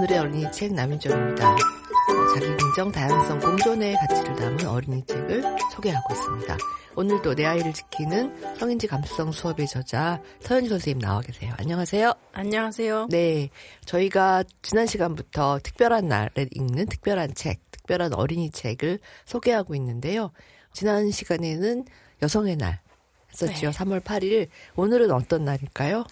오늘의 어린이 책 남인정입니다. 자기긍정, 다양성, 공존의 가치를 담은 어린이 책을 소개하고 있습니다. 오늘도 내 아이를 지키는 성인지 감수성 수업의 저자 서연희 선생님 나와 계세요. 안녕하세요. 안녕하세요. 네, 저희가 지난 시간부터 특별한 날에 읽는 특별한 책, 특별한 어린이 책을 소개하고 있는데요. 지난 시간에는 여성의 날 했었죠. 네. 3월 8일. 오늘은 어떤 날일까요?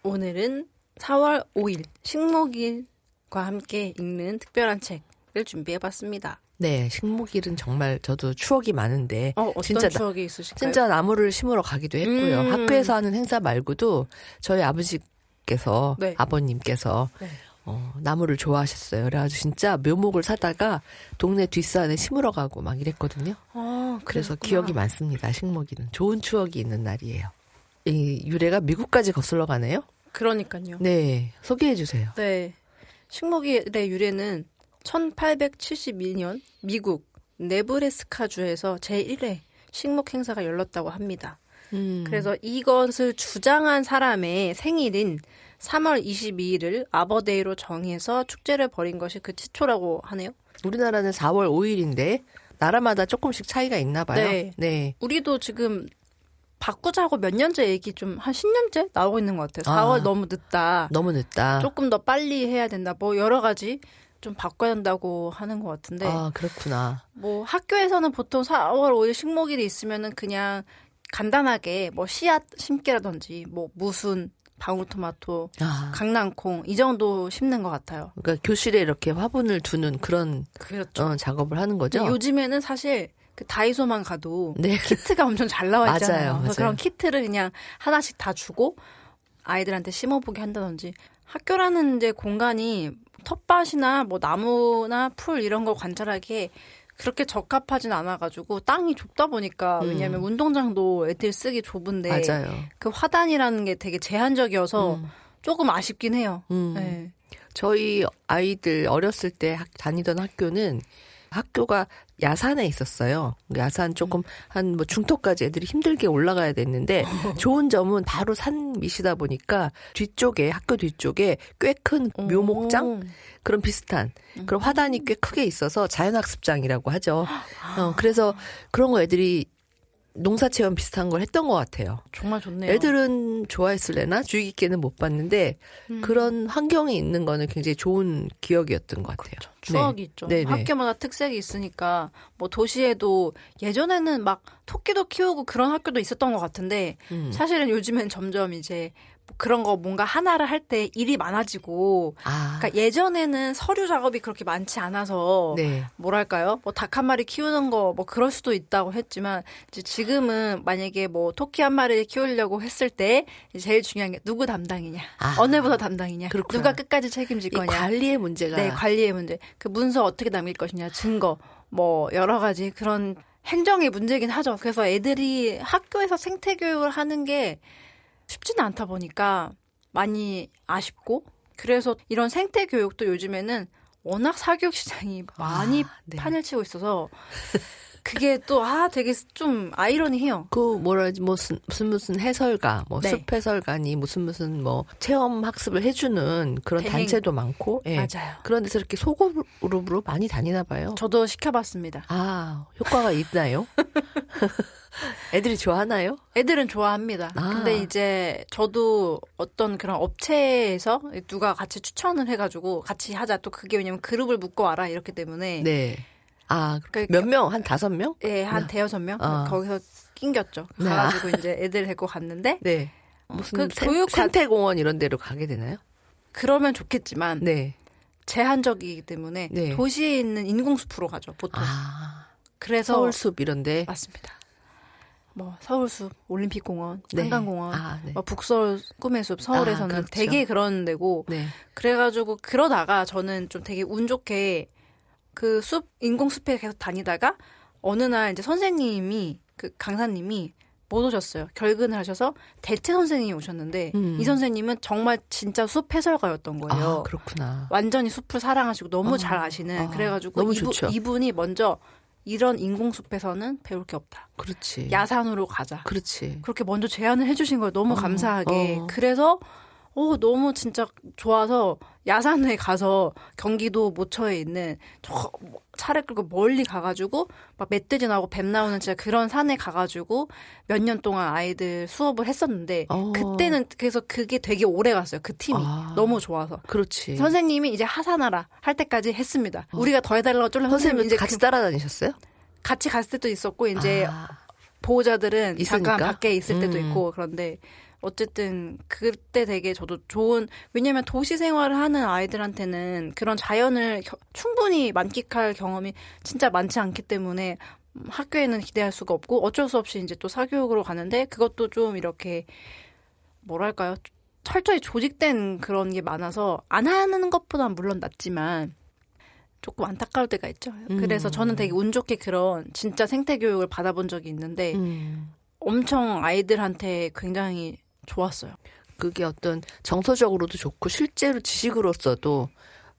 오늘은 4월 5일 식목일과 함께 읽는 특별한 책을 준비해봤습니다. 네, 식목일은 정말 저도 추억이 많은데 어떤 진짜 추억이 있으실까요? 진짜 나무를 심으러 가기도 했고요. 학교에서 하는 행사 말고도 저희 아버지께서 네. 아버님께서 네. 나무를 좋아하셨어요. 그래가지고 진짜 묘목을 사다가 동네 뒷산에 심으러 가고 막 이랬거든요. 그래서 기억이 많습니다. 식목일은 좋은 추억이 있는 날이에요. 이 유래가 미국까지 거슬러 가네요. 그러니까요. 네, 소개해 주세요. 네, 식목일의 유래는 1872년 미국 네브래스카주에서 제1회 식목 행사가 열렸다고 합니다. 그래서 이것을 주장한 사람의 생일인 3월 22일을 아버데이로 정해서 축제를 벌인 것이 그 시초라고 하네요. 우리나라는 4월 5일인데 나라마다 조금씩 차이가 있나 봐요. 네. 네. 우리도 지금 바꾸자고 몇 년째 얘기 좀 한 10년째 나오고 있는 것 같아요. 4월 너무 늦다. 너무 늦다. 조금 더 빨리 해야 된다. 뭐 여러 가지 좀 바꿔야 된다고 하는 것 같은데. 아, 그렇구나. 뭐 학교에서는 보통 4월 5일 식목일이 있으면은 그냥 간단하게 뭐 씨앗 심기라든지 뭐 무순, 방울토마토, 강낭콩 이 정도 심는 것 같아요. 그러니까 교실에 이렇게 화분을 두는 그런 그렇죠. 작업을 하는 거죠. 요즘에는 사실 그 다이소만 가도 네. 키트가 엄청 잘 나와 있잖아요. 맞아요. 그런 키트를 그냥 하나씩 다 주고 아이들한테 심어보게 한다든지 학교라는 이제 공간이 텃밭이나 뭐 나무나 풀 이런 걸 관찰하기에 그렇게 적합하진 않아가지고 땅이 좁다 보니까 왜냐하면 운동장도 애들 쓰기 좁은데 맞아요. 그 화단이라는 게 되게 제한적이어서 조금 아쉽긴 해요. 네. 저희 아이들 어렸을 때 다니던 학교는 학교가 야산에 있었어요. 야산 조금 한 뭐 중턱까지 애들이 힘들게 올라가야 됐는데 좋은 점은 바로 산 밑이다 보니까 뒤쪽에 학교 뒤쪽에 꽤 큰 묘목장 그런 비슷한 그런 화단이 꽤 크게 있어서 자연학습장이라고 하죠. 그래서 그런 거 애들이 농사체험 비슷한 걸 했던 것 같아요. 정말 좋네요. 애들은 좋아했을래나 주의 깊게는 못 봤는데 그런 환경이 있는 거는 굉장히 좋은 기억이었던 것 같아요. 그렇죠. 추억이 네. 있죠. 네네. 학교마다 특색이 있으니까 뭐 도시에도 예전에는 막 토끼도 키우고 그런 학교도 있었던 것 같은데 사실은 요즘엔 점점 이제 그런 거 뭔가 하나를 할 때 일이 많아지고 그러니까 예전에는 서류 작업이 그렇게 많지 않아서 네. 뭐랄까요? 뭐 닭 한 마리 키우는 거 뭐 그럴 수도 있다고 했지만 이제 지금은 만약에 뭐 토끼 한 마리를 키우려고 했을 때 제일 중요한 게 누구 담당이냐, 어느 부서 담당이냐, 그렇구나. 누가 끝까지 책임질 거냐. 관리의 문제가. 네, 관리의 문제. 그 문서 어떻게 남길 것이냐, 증거, 뭐 여러 가지 그런 행정의 문제긴 하죠. 그래서 애들이 학교에서 생태교육을 하는 게 쉽지는 않다 보니까 많이 아쉽고 그래서 이런 생태교육도 요즘에는 워낙 사교육 시장이 많이 네. 판을 치고 있어서 그게 또 되게 좀 아이러니해요. 그 뭐라지 무슨 해설가, 뭐 네. 숲 해설가니 무슨 뭐 체험 학습을 해주는 그런 대행. 단체도 많고, 예. 맞아요. 그런 데서 이렇게 소그룹으로 많이 다니나 봐요. 저도 시켜봤습니다. 효과가 있나요? 애들이 좋아하나요? 애들은 좋아합니다. 근데 이제 저도 어떤 그런 업체에서 누가 같이 추천을 해가지고 같이 하자. 또 그게 왜냐면 그룹을 묶어 와라 이렇게 때문에. 네. 그러니까 몇 명? 한 5명? 네, 한 대여섯 명 거기서 낑겼죠. 네. 가가지고 이제 애들 데리고 갔는데. 네. 무슨 교육 생태공원 이런 데로 가게 되나요? 그러면 좋겠지만 네. 제한적이기 때문에 네. 도시에 있는 인공숲으로 가죠 보통. 그래서 서울숲 이런데. 맞습니다. 뭐 서울숲, 올림픽공원, 네. 한강공원, 네. 뭐 북서울 꿈의 숲 서울에서는 그렇죠. 되게 그런 데고. 네. 그래가지고 그러다가 저는 좀 되게 운 좋게 그 숲 인공숲에 계속 다니다가 어느 날 이제 선생님이 그 강사님이 못 오셨어요. 결근을 하셔서 대체 선생님이 오셨는데 이 선생님은 정말 진짜 숲 해설가였던 거예요. 그렇구나. 완전히 숲을 사랑하시고 너무 잘 아시는. 그래가지고 너무 좋죠. 이분이 먼저 이런 인공숲에서는 배울 게 없다. 그렇지. 야산으로 가자. 그렇지. 그렇게 먼저 제안을 해주신 거예요. 너무 감사하게. 그래서 너무 진짜 좋아서 야산에 가서 경기도 모처에 있는 차를 끌고 멀리 가가지고 막 멧돼지 나오고 뱀 나오는 진짜 그런 산에 가가지고 몇 년 동안 아이들 수업을 했었는데 그때는 그래서 그게 되게 오래 갔어요. 그 팀이 너무 좋아서. 그렇지. 선생님이 이제 하산하라 할 때까지 했습니다. 우리가 더 해달라고 쫄라 선생님 이제 같이 따라다니셨어요? 같이 갔을 때도 있었고 이제 보호자들은 있으니까? 잠깐 밖에 있을 때도 있고 그런데 어쨌든 그때 되게 저도 왜냐면 도시 생활을 하는 아이들한테는 그런 자연을 충분히 만끽할 경험이 진짜 많지 않기 때문에 학교에는 기대할 수가 없고 어쩔 수 없이 이제 또 사교육으로 가는데 그것도 좀 이렇게 뭐랄까요? 철저히 조직된 그런 게 많아서 안 하는 것보다는 물론 낫지만 조금 안타까울 때가 있죠. 그래서 저는 되게 운 좋게 그런 진짜 생태교육을 받아본 적이 있는데 엄청 아이들한테 굉장히 좋았어요. 그게 어떤 정서적으로도 좋고 실제로 지식으로서도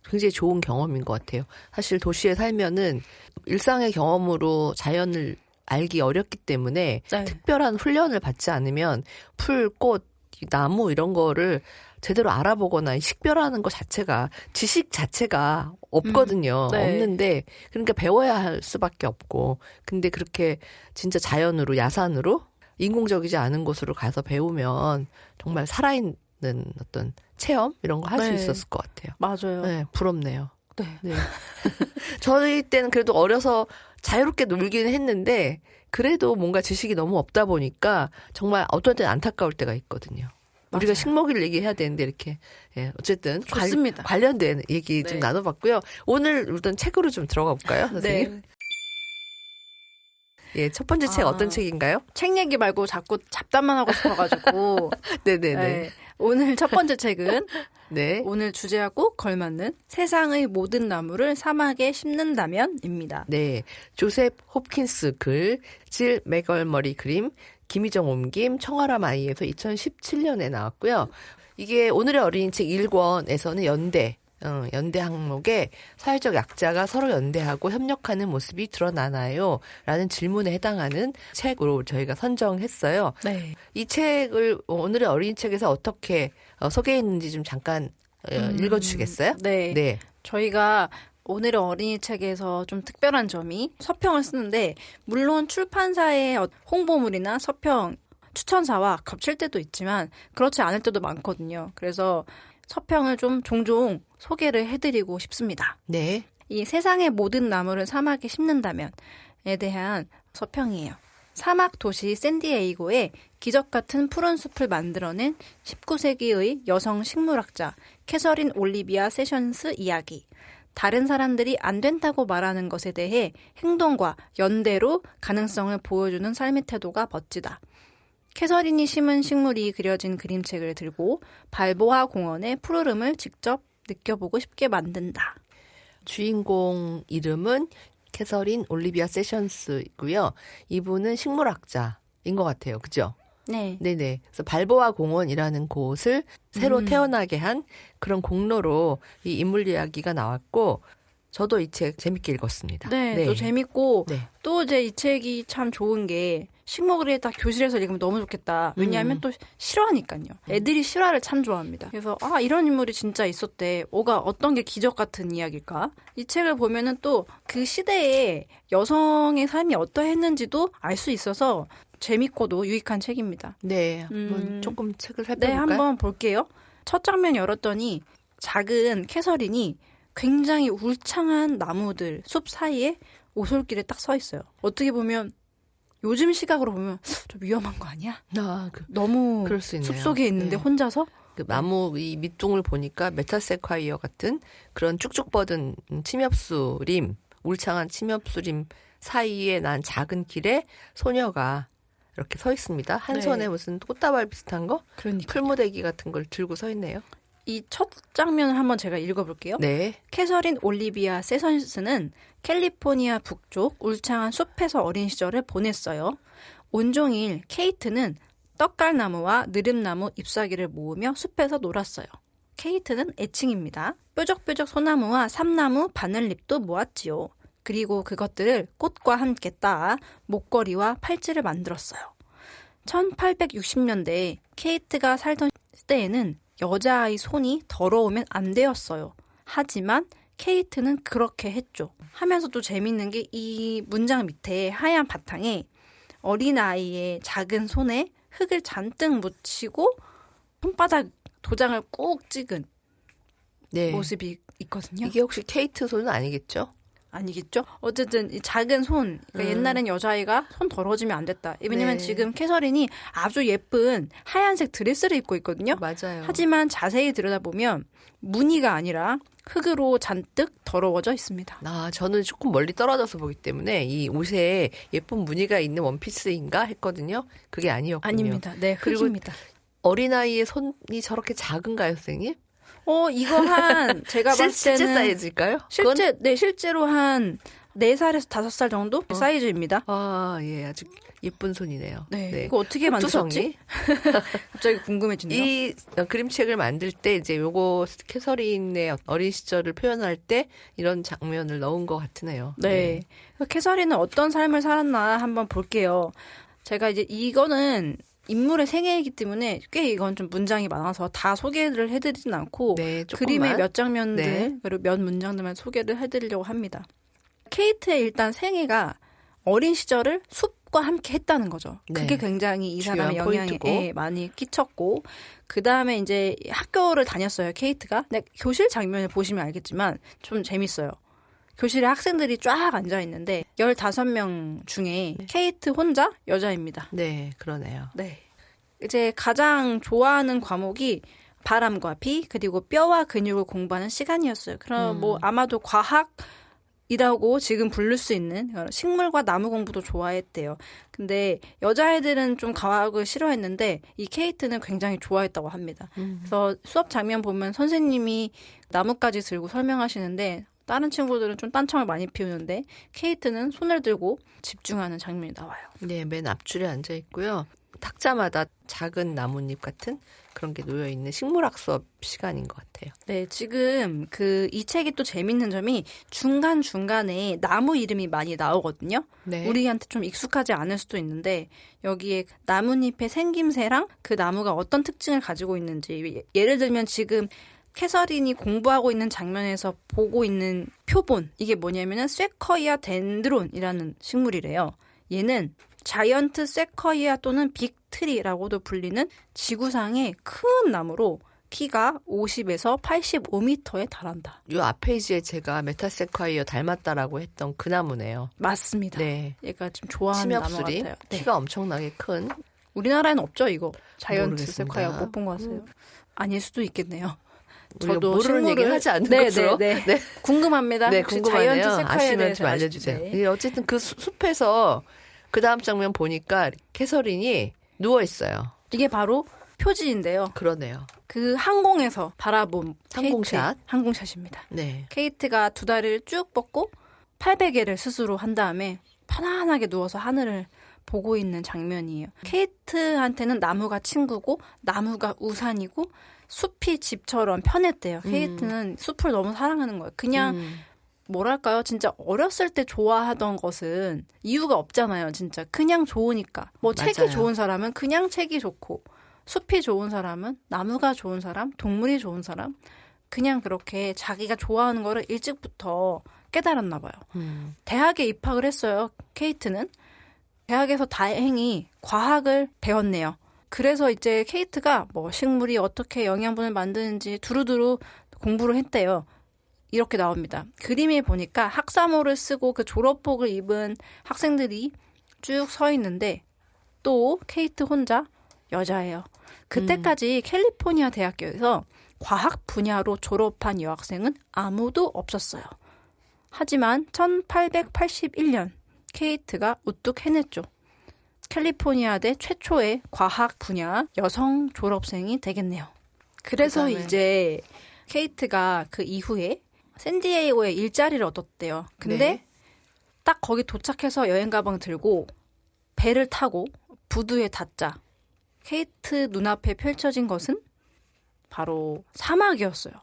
굉장히 좋은 경험인 것 같아요. 사실 도시에 살면은 일상의 경험으로 자연을 알기 어렵기 때문에 네. 특별한 훈련을 받지 않으면 풀, 꽃, 나무 이런 거를 제대로 알아보거나 식별하는 것 자체가 지식 자체가 없거든요. 네. 없는데 그러니까 배워야 할 수밖에 없고 근데 그렇게 진짜 자연으로 야산으로 인공적이지 않은 곳으로 가서 배우면 정말 살아있는 어떤 체험 이런 거 할 수 네. 있었을 것 같아요. 맞아요. 네, 부럽네요. 네. 네. 저희 때는 그래도 어려서 자유롭게 놀기는 했는데 그래도 뭔가 지식이 너무 없다 보니까 정말 어떨 때는 안타까울 때가 있거든요. 우리가 맞아요. 식목일 얘기해야 되는데 이렇게 어쨌든 좋습니다. 관련된 얘기 좀 네. 나눠봤고요. 오늘 일단 책으로 좀 들어가 볼까요, 선생님? 네. 예, 첫 번째 책 어떤 책인가요? 책 얘기 말고 자꾸 잡담만 하고 싶어가지고. 네네네. 네. 오늘 첫 번째 책은 네. 오늘 주제와 꼭 걸맞는 세상의 모든 나무를 사막에 심는다면입니다. 네. 조셉 홉킨스 글, 질 맥얼머리 그림, 김희정 옮김, 청아람 아이에서 2017년에 나왔고요. 이게 오늘의 어린이 책 1권에서는 연대 항목에 사회적 약자가 서로 연대하고 협력하는 모습이 드러나나요? 라는 질문에 해당하는 책으로 저희가 선정했어요. 네. 이 책을 오늘의 어린이 책에서 어떻게 소개했는지 좀 잠깐 읽어주시겠어요? 네. 네. 저희가 오늘의 어린이 책에서 좀 특별한 점이 서평을 쓰는데 물론 출판사의 홍보물이나 서평 추천사와 겹칠 때도 있지만 그렇지 않을 때도 많거든요. 그래서 서평을 좀 종종 소개를 해드리고 싶습니다. 네. 이 세상의 모든 나무를 사막에 심는다면에 대한 서평이에요. 사막 도시 샌디에이고에 기적 같은 푸른 숲을 만들어낸 19세기의 여성 식물학자 캐서린 올리비아 세션스 이야기. 다른 사람들이 안 된다고 말하는 것에 대해 행동과 연대로 가능성을 보여주는 삶의 태도가 멋지다. 캐서린이 심은 식물이 그려진 그림책을 들고 발보아 공원의 푸르름을 직접 느껴보고 싶게 만든다. 주인공 이름은 캐서린 올리비아 세션스이고요. 이분은 식물학자인 것 같아요. 그죠? 네. 네네. 그래서 발보아 공원이라는 곳을 새로 태어나게 한 그런 공로로 이 인물 이야기가 나왔고, 저도 이 책 재밌게 읽었습니다. 네, 또 재밌고 네. 또 이제 이 책이 참 좋은 게 식목일에 딱 교실에서 읽으면 너무 좋겠다. 왜냐하면 또 실화니까요. 애들이 실화를 참 좋아합니다. 그래서 이런 인물이 진짜 있었대. 어떤 게 기적 같은 이야기일까? 이 책을 보면은 또 그 시대에 여성의 삶이 어떠했는지도 알 수 있어서 재밌고도 유익한 책입니다. 네, 한번 조금 책을 살펴볼까요? 네, 한번 볼게요. 첫 장면 열었더니 작은 캐서린이 굉장히 울창한 나무들, 숲 사이에 오솔길에 딱 서 있어요. 어떻게 보면 요즘 시각으로 보면 좀 위험한 거 아니야? 너무 그럴 수 있네요. 숲속에 있는데 네. 혼자서? 그 나무 이 밑둥을 보니까 메타세콰이어 같은 그런 쭉쭉 뻗은 침엽수림, 울창한 침엽수림 사이에 난 작은 길에 소녀가 이렇게 서 있습니다. 한 네. 손에 무슨 꽃다발 비슷한 거? 그러니까. 풀무대기 같은 걸 들고 서 있네요. 이 첫 장면을 한번 제가 읽어볼게요. 네. 캐서린 올리비아 세션스는 캘리포니아 북쪽 울창한 숲에서 어린 시절을 보냈어요. 온종일 케이트는 떡갈나무와 느릅나무 잎사귀를 모으며 숲에서 놀았어요. 케이트는 애칭입니다. 뾰족뾰족 소나무와 삼나무 바늘잎도 모았지요. 그리고 그것들을 꽃과 함께 따 목걸이와 팔찌를 만들었어요. 1860년대에 케이트가 살던 때에는 여자아이 손이 더러우면 안 되었어요. 하지만 케이트는 그렇게 했죠. 하면서도 재밌는 게 이 문장 밑에 하얀 바탕에 어린아이의 작은 손에 흙을 잔뜩 묻히고 손바닥 도장을 꾹 찍은 네. 모습이 있거든요. 이게 혹시 케이트 손은 아니겠죠? 아니겠죠? 어쨌든 이 작은 손, 그러니까 옛날엔 여자아이가 손 더러워지면 안 됐다. 왜냐면 네. 지금 캐서린이 아주 예쁜 하얀색 드레스를 입고 있거든요. 맞아요. 하지만 자세히 들여다보면 무늬가 아니라 흙으로 잔뜩 더러워져 있습니다. 저는 조금 멀리 떨어져서 보기 때문에 이 옷에 예쁜 무늬가 있는 원피스인가 했거든요. 그게 아니었군요. 아닙니다. 네, 그리고 흙입니다. 어린아이의 손이 저렇게 작은가요, 선생님? 이거 한 제가 봤을 실제 때는 사이즈일까요? 실제로 한 4살에서 5살 정도 사이즈입니다. 예, 아주 예쁜 손이네요. 네. 이거 어떻게 만드셨지? 갑자기 궁금해지네요. 이 그림책을 만들 때 이제 요거 캐서린의 어린 시절을 표현할 때 이런 장면을 넣은 것 같으네요. 네. 캐서린은 어떤 삶을 살았나 한번 볼게요. 제가 이제 이거는 인물의 생애이기 때문에 꽤 이건 좀 문장이 많아서 다 소개를 해드리진 않고 네, 그림의 몇 장면들 네. 그리고 몇 문장들만 소개를 해드리려고 합니다. 케이트의 일단 생애가 어린 시절을 숲과 함께 했다는 거죠. 네. 그게 굉장히 이 사람의 중요한 영향에 포인트고. 많이 끼쳤고 그 다음에 이제 학교를 다녔어요. 케이트가. 근데 교실 장면을 보시면 알겠지만 좀 재밌어요. 교실에 학생들이 쫙 앉아 있는데 15명 중에 케이트 혼자 여자입니다. 네, 그러네요. 네. 이제 가장 좋아하는 과목이 바람과 비 그리고 뼈와 근육을 공부하는 시간이었어요. 그럼 뭐 아마도 과학이라고 지금 부를 수 있는 식물과 나무 공부도 좋아했대요. 근데 여자애들은 좀 과학을 싫어했는데 이 케이트는 굉장히 좋아했다고 합니다. 그래서 수업 장면 보면 선생님이 나뭇가지 들고 설명하시는데 다른 친구들은 좀 딴청을 많이 피우는데 케이트는 손을 들고 집중하는 장면이 나와요. 네, 맨 앞줄에 앉아 있고요. 탁자마다 작은 나뭇잎 같은 그런 게 놓여 있는 식물학 수업 시간인 것 같아요. 네, 지금 이 책이 또 재밌는 점이 중간중간에 나무 이름이 많이 나오거든요. 네. 우리한테 좀 익숙하지 않을 수도 있는데 여기에 나뭇잎의 생김새랑 그 나무가 어떤 특징을 가지고 있는지 예를 들면 지금 캐서린이 공부하고 있는 장면에서 보고 있는 표본 이게 뭐냐면은 쇠커이아 덴드론이라는 식물이래요. 얘는 자이언트 쇠커이아 또는 빅트리라고도 불리는 지구상의 큰 나무로 키가 50에서 85m에 달한다. 요 앞 페이지에 제가 메타세콰이어 닮았다라고 했던 그 나무네요. 맞습니다. 네. 얘가 좀 좋아하는 나무 침엽수리 같아요. 네. 키가 엄청나게 큰. 우리나라에는 없죠 이거. 자이언트 모르겠습니다. 쇠커이아 못 본 것 같아요. 아닐 수도 있겠네요. 우리가 저도 모르는 얘기를 하지 않는 네, 것으로. 네. 궁금합니다. 네, 혹시 궁금하네요. 자이언트 쇠커이아에 아시면 대해서 좀 알려주세요. 네. 예, 어쨌든 그 숲에서 그 다음 장면 보니까 캐서린이 누워 있어요. 이게 바로 표지인데요. 그러네요. 그 항공에서 바라본 항공샷. 케이트, 항공샷입니다. 네. 케이트가 두 다리를 쭉 뻗고 800개를 스스로 한 다음에 편안하게 누워서 하늘을 보고 있는 장면이에요. 케이트한테는 나무가 친구고 나무가 우산이고 숲이 집처럼 편했대요. 케이트는 숲을 너무 사랑하는 거예요. 그냥 뭐랄까요? 진짜 어렸을 때 좋아하던 것은 이유가 없잖아요. 진짜 그냥 좋으니까. 뭐 맞아요. 책이 좋은 사람은 그냥 책이 좋고 숲이 좋은 사람은 나무가 좋은 사람, 동물이 좋은 사람 그냥 그렇게 자기가 좋아하는 거를 일찍부터 깨달았나 봐요. 대학에 입학을 했어요. 케이트는. 대학에서 다행히 과학을 배웠네요. 그래서 이제 케이트가 뭐 식물이 어떻게 영양분을 만드는지 두루두루 공부를 했대요. 이렇게 나옵니다. 그림에 보니까 학사모를 쓰고 그 졸업복을 입은 학생들이 쭉 서 있는데 또 케이트 혼자 여자예요. 그때까지 캘리포니아 대학교에서 과학 분야로 졸업한 여학생은 아무도 없었어요. 하지만 1881년 케이트가 우뚝 해냈죠. 캘리포니아대 최초의 과학 분야 여성 졸업생이 되겠네요. 그래서 그다음에. 이제 케이트가 그 이후에 샌디에이고에 일자리를 얻었대요. 근데 네. 딱 거기 도착해서 여행 가방 들고 배를 타고 부두에 닿자 케이트 눈앞에 펼쳐진 것은 바로 사막이었어요.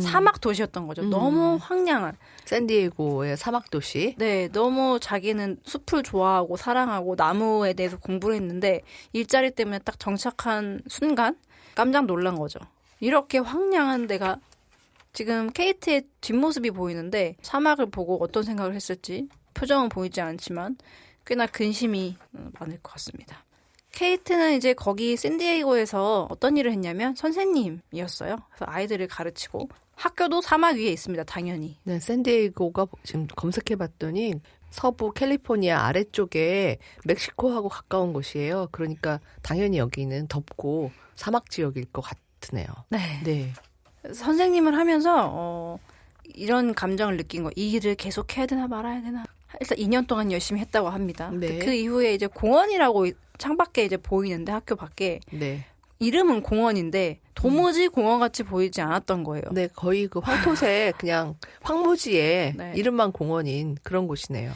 사막 도시였던 거죠. 너무 황량한. 샌디에고의 사막 도시. 네, 너무 자기는 숲을 좋아하고 사랑하고 나무에 대해서 공부를 했는데 일자리 때문에 딱 정착한 순간 깜짝 놀란 거죠. 이렇게 황량한 데가 지금 케이트의 뒷모습이 보이는데 사막을 보고 어떤 생각을 했을지 표정은 보이지 않지만 꽤나 근심이 많을 것 같습니다. 케이트는 이제 거기 샌디에이고에서 어떤 일을 했냐면 선생님이었어요. 그래서 아이들을 가르치고 학교도 사막 위에 있습니다. 당연히. 네, 샌디에이고가 지금 검색해봤더니 서부 캘리포니아 아래쪽에 멕시코하고 가까운 곳이에요. 그러니까 당연히 여기는 덥고 사막 지역일 것 같으네요. 네. 네. 선생님을 하면서 이런 감정을 느낀 거. 이 일을 계속 해야 되나 말아야 되나. 일단 2년 동안 열심히 했다고 합니다. 네. 그 이후에 이제 공원이라고 창밖에 이제 보이는데 학교 밖에 네. 이름은 공원인데 도무지 공원같이 보이지 않았던 거예요. 네, 거의 그 황토색 그냥 황무지에 네. 이름만 공원인 그런 곳이네요.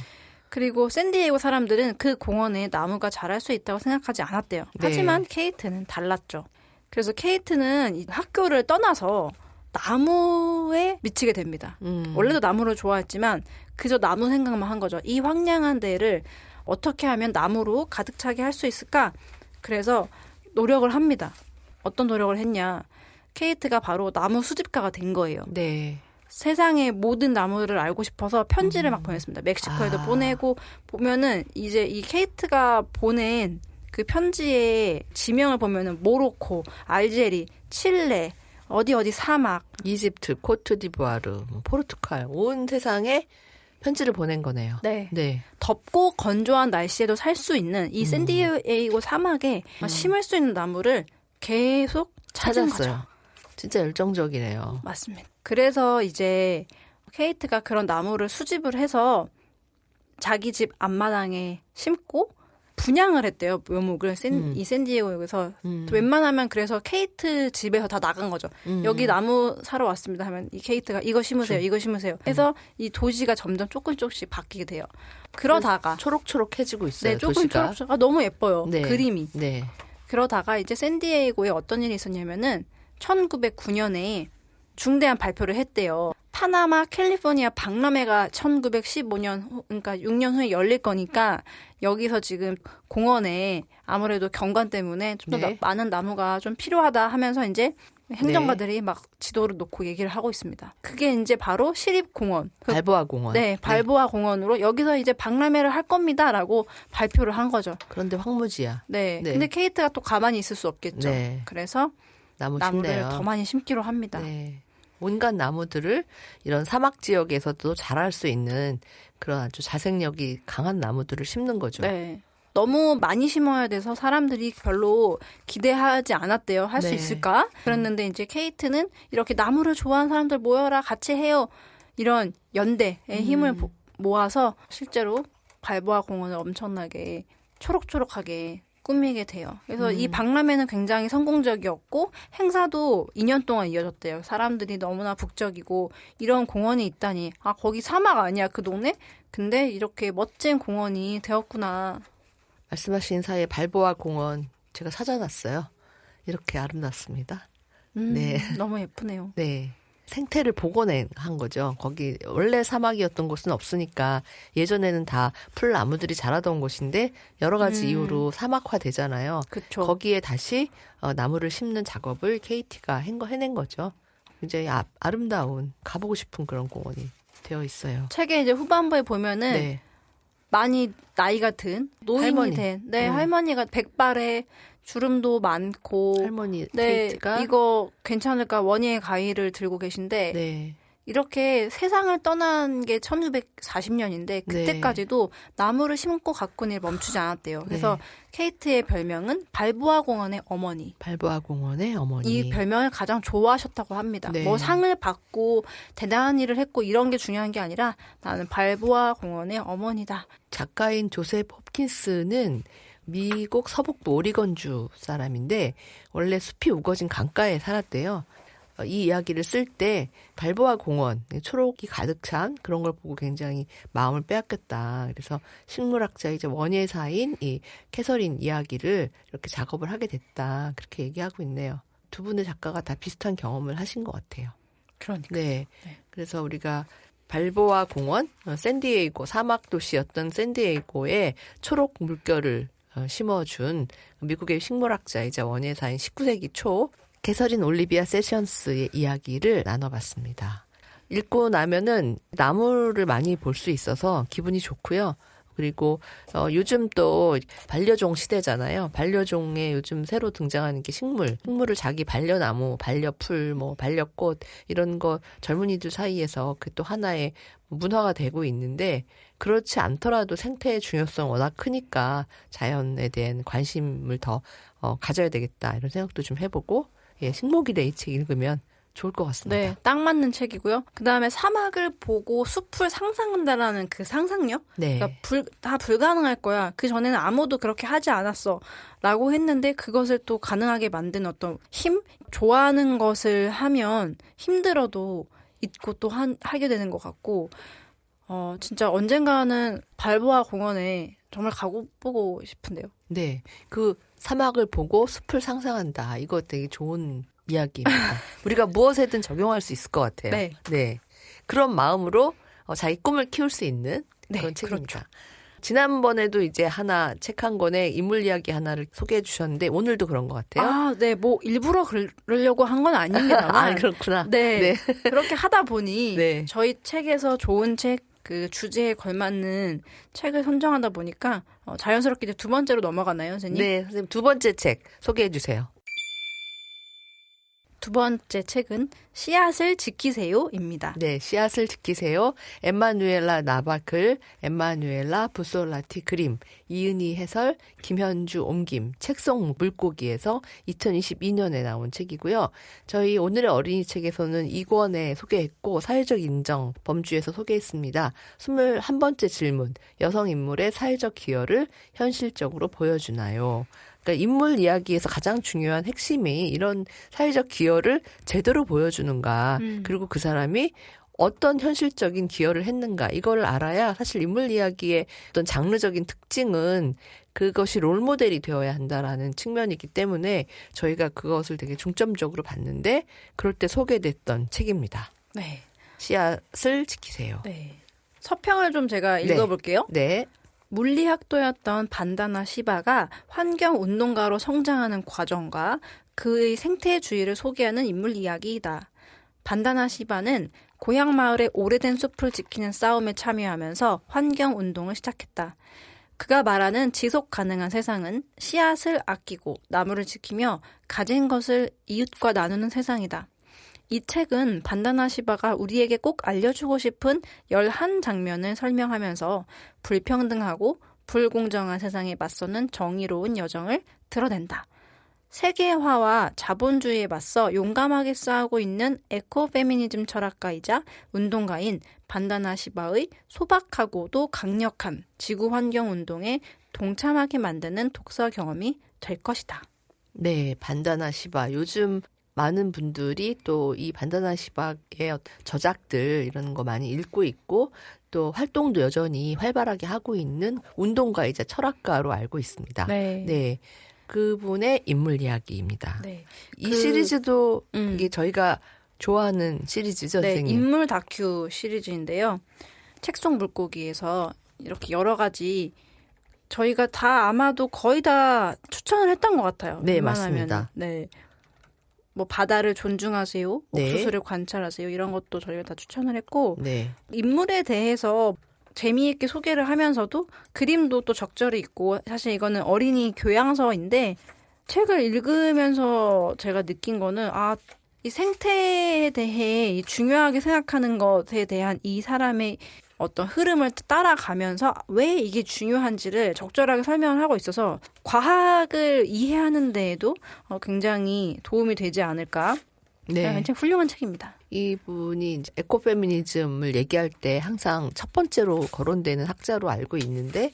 그리고 샌디에이고 사람들은 그 공원에 나무가 자랄 수 있다고 생각하지 않았대요. 네. 하지만 케이트는 달랐죠. 그래서 케이트는 이 학교를 떠나서 나무에 미치게 됩니다. 원래도 나무를 좋아했지만 그저 나무 생각만 한 거죠. 이 황량한 데를 어떻게 하면 나무로 가득 차게 할 수 있을까? 그래서 노력을 합니다. 어떤 노력을 했냐? 케이트가 바로 나무 수집가가 된 거예요. 네. 세상의 모든 나무를 알고 싶어서 편지를 막 보냈습니다. 멕시코에도 보내고 보면은 이제 이 케이트가 보낸 그 편지의 지명을 보면은 모로코, 알제리, 칠레, 어디 사막, 이집트, 코트디부아르, 포르투갈 온 세상에 편지를 보낸 거네요. 네. 네. 덥고 건조한 날씨에도 살 수 있는 이 샌디에이고 사막에 심을 수 있는 나무를 계속 찾은 찾았어요. 거죠. 진짜 열정적이네요. 맞습니다. 그래서 이제 케이트가 그런 나무를 수집을 해서 자기 집 앞마당에 심고 분양을 했대요. 묘목을 이 샌디에고에서 웬만하면 그래서 케이트 집에서 다 나간 거죠. 여기 나무 사러 왔습니다 하면 이 케이트가 이거 심으세요. 이거 심으세요. 해서 이 도시가 점점 조금씩 바뀌게 돼요. 그러다가 초록초록해지고 있어요. 네, 조금 도시가. 초록초록. 아, 너무 예뻐요. 네. 그림이. 네. 그러다가 이제 샌디에이고에 어떤 일이 있었냐면은 1909년에 중대한 발표를 했대요. 파나마 캘리포니아 박람회가 1915년 그러니까 6년 후에 열릴 거니까 여기서 지금 공원에 아무래도 경관 때문에 좀 더 네. 많은 나무가 좀 필요하다 하면서 이제 행정가들이 막 지도를 놓고 얘기를 하고 있습니다. 그게 이제 바로 시립공원. 발보아 공원. 네, 발보아 공원으로 여기서 이제 박람회를 할 겁니다라고 발표를 한 거죠. 그런데 황무지야. 네. 네. 근데 케이트가 또 가만히 있을 수 없겠죠. 네. 그래서 나무 나무를 심네요. 더 많이 심기로 합니다. 네. 온갖 나무들을 이런 사막 지역에서도 자랄 수 있는 그런 아주 자생력이 강한 나무들을 심는 거죠. 네. 너무 많이 심어야 돼서 사람들이 별로 기대하지 않았대요. 할 수 네. 있을까? 그랬는데 이제 케이트는 이렇게 나무를 좋아하는 사람들 모여라 같이 해요. 이런 연대의 힘을 모아서 실제로 발보아 공원을 엄청나게 초록초록하게 꾸미게 돼요. 그래서 이 박람회는 굉장히 성공적이었고 행사도 2년 동안 이어졌대요. 사람들이 너무나 북적이고 이런 공원이 있다니. 아, 거기 사막 아니야, 그 동네? 근데 이렇게 멋진 공원이 되었구나. 말씀하신 사이에 발보아 공원 제가 찾아놨어요. 이렇게 아름답습니다. 네. 너무 예쁘네요. 네. 생태를 복원한 거죠. 거기 원래 사막이었던 곳은 없으니까 예전에는 다 풀나무들이 자라던 곳인데 여러 가지 이유로 사막화되잖아요. 그쵸. 거기에 다시 나무를 심는 작업을 KT가 해낸 거죠. 굉장히 아름다운 가보고 싶은 그런 공원이 되어 있어요. 책의 이제 후반부에 보면은 네. 많이 나이가 든 노인이 할머니. 된 할머니가 백발에 주름도 많고 할머니 네, KT가 이거 괜찮을까 원예의 가위를 들고 계신데 네. 이렇게 세상을 떠난 게 1940년인데 그때까지도 나무를 심고 가꾼 일 멈추지 않았대요. 그래서 네. 케이트의 별명은 발보아 공원의 어머니. 발보아 공원의 어머니. 이 별명을 가장 좋아하셨다고 합니다. 네. 뭐 상을 받고 대단한 일을 했고 이런 게 중요한 게 아니라 나는 발보아 공원의 어머니다. 작가인 조셉 홉킨스는 미국 서북부 오리건주 사람인데 원래 숲이 우거진 강가에 살았대요. 이 이야기를 쓸 때 발보아 공원, 초록이 가득 찬 그런 걸 보고 굉장히 마음을 빼앗겼다. 그래서 식물학자이자 원예사인 이 캐서린 이야기를 이렇게 작업을 하게 됐다. 그렇게 얘기하고 있네요. 두 분의 작가가 다 비슷한 경험을 하신 것 같아요. 그러니까. 네. 그래서 우리가 발보아 공원, 샌디에이고 사막 도시였던 샌디에이고에 초록 물결을 심어준 미국의 식물학자이자 원예사인 19세기 초 캐서린 올리비아 세션스의 이야기를 나눠봤습니다. 읽고 나면은 나무를 많이 볼 수 있어서 기분이 좋고요. 그리고 요즘 또 반려종 시대잖아요. 반려종에 요즘 새로 등장하는 게 식물을 자기 반려나무, 반려풀, 뭐 반려꽃 이런 거 젊은이들 사이에서 그 또 하나의 문화가 되고 있는데 그렇지 않더라도 생태의 중요성 워낙 크니까 자연에 대한 관심을 더 가져야 되겠다 이런 생각도 좀 해보고 예, 식목일에 이 책 읽으면 좋을 것 같습니다. 네, 딱 맞는 책이고요. 그 다음에 사막을 보고 숲을 상상한다라는 그 상상력? 네. 그러니까 다 불가능할 거야. 그 전에는 아무도 그렇게 하지 않았어. 라고 했는데 그것을 또 가능하게 만든 어떤 힘? 좋아하는 것을 하면 힘들어도 잊고 또 하게 되는 것 같고, 진짜 언젠가는 발보아 공원에 정말 가보고 싶은데요. 네. 그 사막을 보고 숲을 상상한다. 이거 되게 좋은 이야기입니다. 우리가 무엇에든 적용할 수 있을 것 같아요. 네. 네. 그런 마음으로 자기 꿈을 키울 수 있는 그런 책입니다. 그렇죠. 지난번에도 이제 책 한 권에 인물 이야기 하나를 소개해 주셨는데 오늘도 그런 것 같아요. 아, 네. 뭐 일부러 그러려고 한 건 아닙니다만. 아, 그렇구나. 네. 네. 그렇게 하다 보니 네. 저희 책에서 좋은 책, 그 주제에 걸맞는 책을 선정하다 보니까 자연스럽게 이제 두 번째로 넘어가나요, 선생님? 네, 선생님 두 번째 책 소개해 주세요. 두 번째 책은 씨앗을 지키세요입니다. 네, 씨앗을 지키세요. 엠마누엘라 나바클, 엠마누엘라 부솔라티 그림, 이은희 해설, 김현주 옮김, 책송 물고기에서 2022년에 나온 책이고요. 저희 오늘의 어린이 책에서는 2권에 소개했고 사회적 인정 범주에서 소개했습니다. 21번째 질문, 여성 인물의 사회적 기여를 현실적으로 보여주나요? 그러니까 인물 이야기에서 가장 중요한 핵심이 이런 사회적 기여를 제대로 보여주는가, 그리고 그 사람이 어떤 현실적인 기여를 했는가, 이걸 알아야 사실 인물 이야기의 어떤 장르적인 특징은 그것이 롤모델이 되어야 한다라는 측면이기 때문에 저희가 그것을 되게 중점적으로 봤는데 그럴 때 소개됐던 책입니다. 네. 씨앗을 지키세요. 네. 서평을 좀 제가 읽어볼게요. 네. 물리학도였던 반다나 시바가 환경운동가로 성장하는 과정과 그의 생태주의를 소개하는 인물 이야기이다. 반다나 시바는 고향 마을의 오래된 숲을 지키는 싸움에 참여하면서 환경운동을 시작했다. 그가 말하는 지속 가능한 세상은 씨앗을 아끼고 나무를 지키며 가진 것을 이웃과 나누는 세상이다. 이 책은 반다나 시바가 우리에게 꼭 알려주고 싶은 11장면을 설명하면서 불평등하고 불공정한 세상에 맞서는 정의로운 여정을 드러낸다. 세계화와 자본주의에 맞서 용감하게 싸우고 있는 에코페미니즘 철학가이자 운동가인 반다나 시바의 소박하고도 강력한 지구환경운동에 동참하게 만드는 독서 경험이 될 것이다. 네, 반다나 시바. 요즘 많은 분들이 또 이 반다나 시바의 저작들 이런 거 많이 읽고 있고 또 활동도 여전히 활발하게 하고 있는 운동가이자 철학가로 알고 있습니다. 네. 네. 그분의 인물 이야기입니다. 네. 이 시리즈도 이게 저희가 좋아하는 시리즈죠, 네, 선생님? 인물 다큐 시리즈인데요. 책송 물고기에서 이렇게 여러 가지 저희가 다 아마도 거의 다 추천을 했던 것 같아요. 네, 웬만하면. 맞습니다. 네. 뭐 바다를 존중하세요, 네. 옥수수를 관찰하세요 이런 것도 저희가 다 추천을 했고 네. 인물에 대해서 재미있게 소개를 하면서도 그림도 또 적절히 있고 사실 이거는 어린이 교양서인데 책을 읽으면서 제가 느낀 거는 이 생태에 대해 중요하게 생각하는 것에 대한 이 사람의 어떤 흐름을 따라가면서 왜 이게 중요한지를 적절하게 설명을 하고 있어서 과학을 이해하는 데에도 굉장히 도움이 되지 않을까. 네. 굉장히 훌륭한 책입니다. 이분이 이제 에코페미니즘을 얘기할 때 항상 첫 번째로 거론되는 학자로 알고 있는데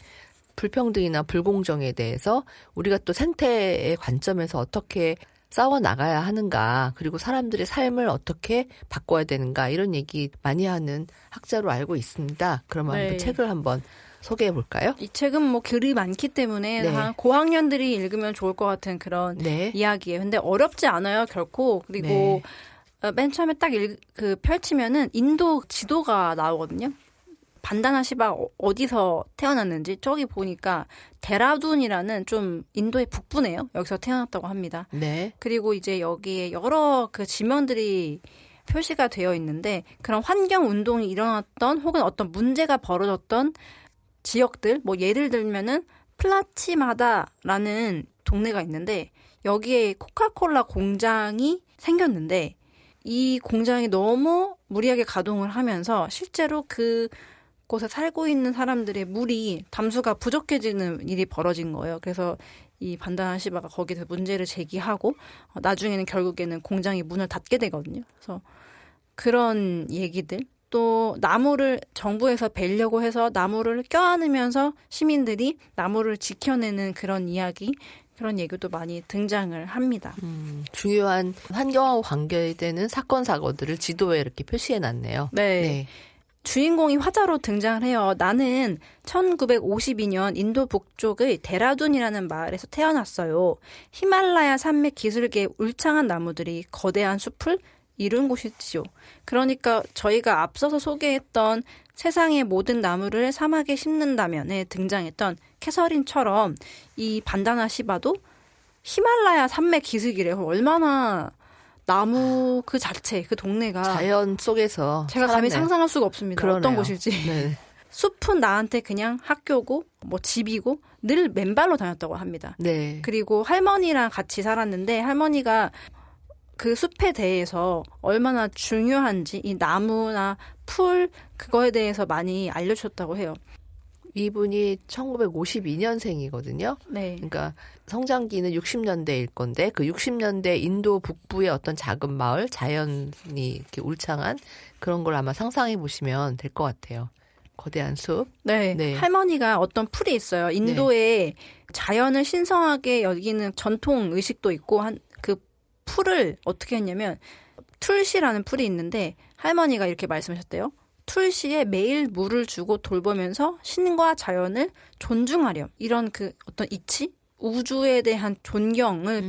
불평등이나 불공정에 대해서 우리가 또 생태의 관점에서 어떻게 싸워 나가야 하는가, 그리고 사람들의 삶을 어떻게 바꿔야 되는가 이런 얘기 많이 하는 학자로 알고 있습니다. 그러면 한번 책을 한번 소개해 볼까요? 이 책은 뭐 글이 많기 때문에 한 고학년들이 읽으면 좋을 것 같은 그런 이야기예요. 근데 어렵지 않아요, 결코. 그리고 맨 처음에 딱 펼치면은 인도 지도가 나오거든요. 반다나 시바 어디서 태어났는지 저기 보니까 데라둔이라는 좀 인도의 북부네요. 여기서 태어났다고 합니다. 네. 그리고 이제 여기에 여러 그 지명들이 표시가 되어 있는데 그런 환경 운동이 일어났던 혹은 어떤 문제가 벌어졌던 지역들, 뭐 예를 들면은 플라치마다라는 동네가 있는데 여기에 코카콜라 공장이 생겼는데 이 공장이 너무 무리하게 가동을 하면서 실제로 그곳에 살고 있는 사람들의 물이 담수가 부족해지는 일이 벌어진 거예요. 그래서 이 반다나 시바가 거기서 문제를 제기하고 나중에는 결국에는 공장이 문을 닫게 되거든요. 그래서 그런 얘기들 또 나무를 정부에서 베려고 해서 나무를 껴안으면서 시민들이 나무를 지켜내는 그런 이야기 그런 얘기도 많이 등장을 합니다. 중요한 환경하고 관계되는 사건 사고들을 지도에 이렇게 표시해놨네요. 네. 주인공이 화자로 등장을 해요. 나는 1952년 인도 북쪽의 데라둔이라는 마을에서 태어났어요. 히말라야 산맥 기슭의 울창한 나무들이 거대한 숲을 이룬 곳이지요. 그러니까 저희가 앞서서 소개했던 세상의 모든 나무를 사막에 심는다면에 등장했던 캐서린처럼 이 반다나 시바도 히말라야 산맥 기슭이래요. 얼마나 나무 그 자체, 그 동네가 자연 속에서 제가 감히 상상할 수가 없습니다. 그러네요. 어떤 곳일지. 네. 숲은 나한테 그냥 학교고 뭐 집이고 늘 맨발로 다녔다고 합니다. 네. 그리고 할머니랑 같이 살았는데 할머니가 그 숲에 대해서 얼마나 중요한지 이 나무나 풀 그거에 대해서 많이 알려줬다고 해요. 이분이 1952년생이거든요. 네. 그러니까 성장기는 60년대일 건데 그 60년대 인도 북부의 어떤 작은 마을, 자연이 이렇게 울창한 그런 걸 아마 상상해 보시면 될 것 같아요. 거대한 숲. 네. 네. 할머니가 어떤 풀이 있어요. 인도에 자연을 신성하게 여기는 전통 의식도 있고 그 풀을 어떻게 했냐면 툴시라는 풀이 있는데 할머니가 이렇게 말씀하셨대요. 툴시에 매일 물을 주고 돌보면서 신과 자연을 존중하렴. 이런 그 어떤 이치? 우주에 대한 존경을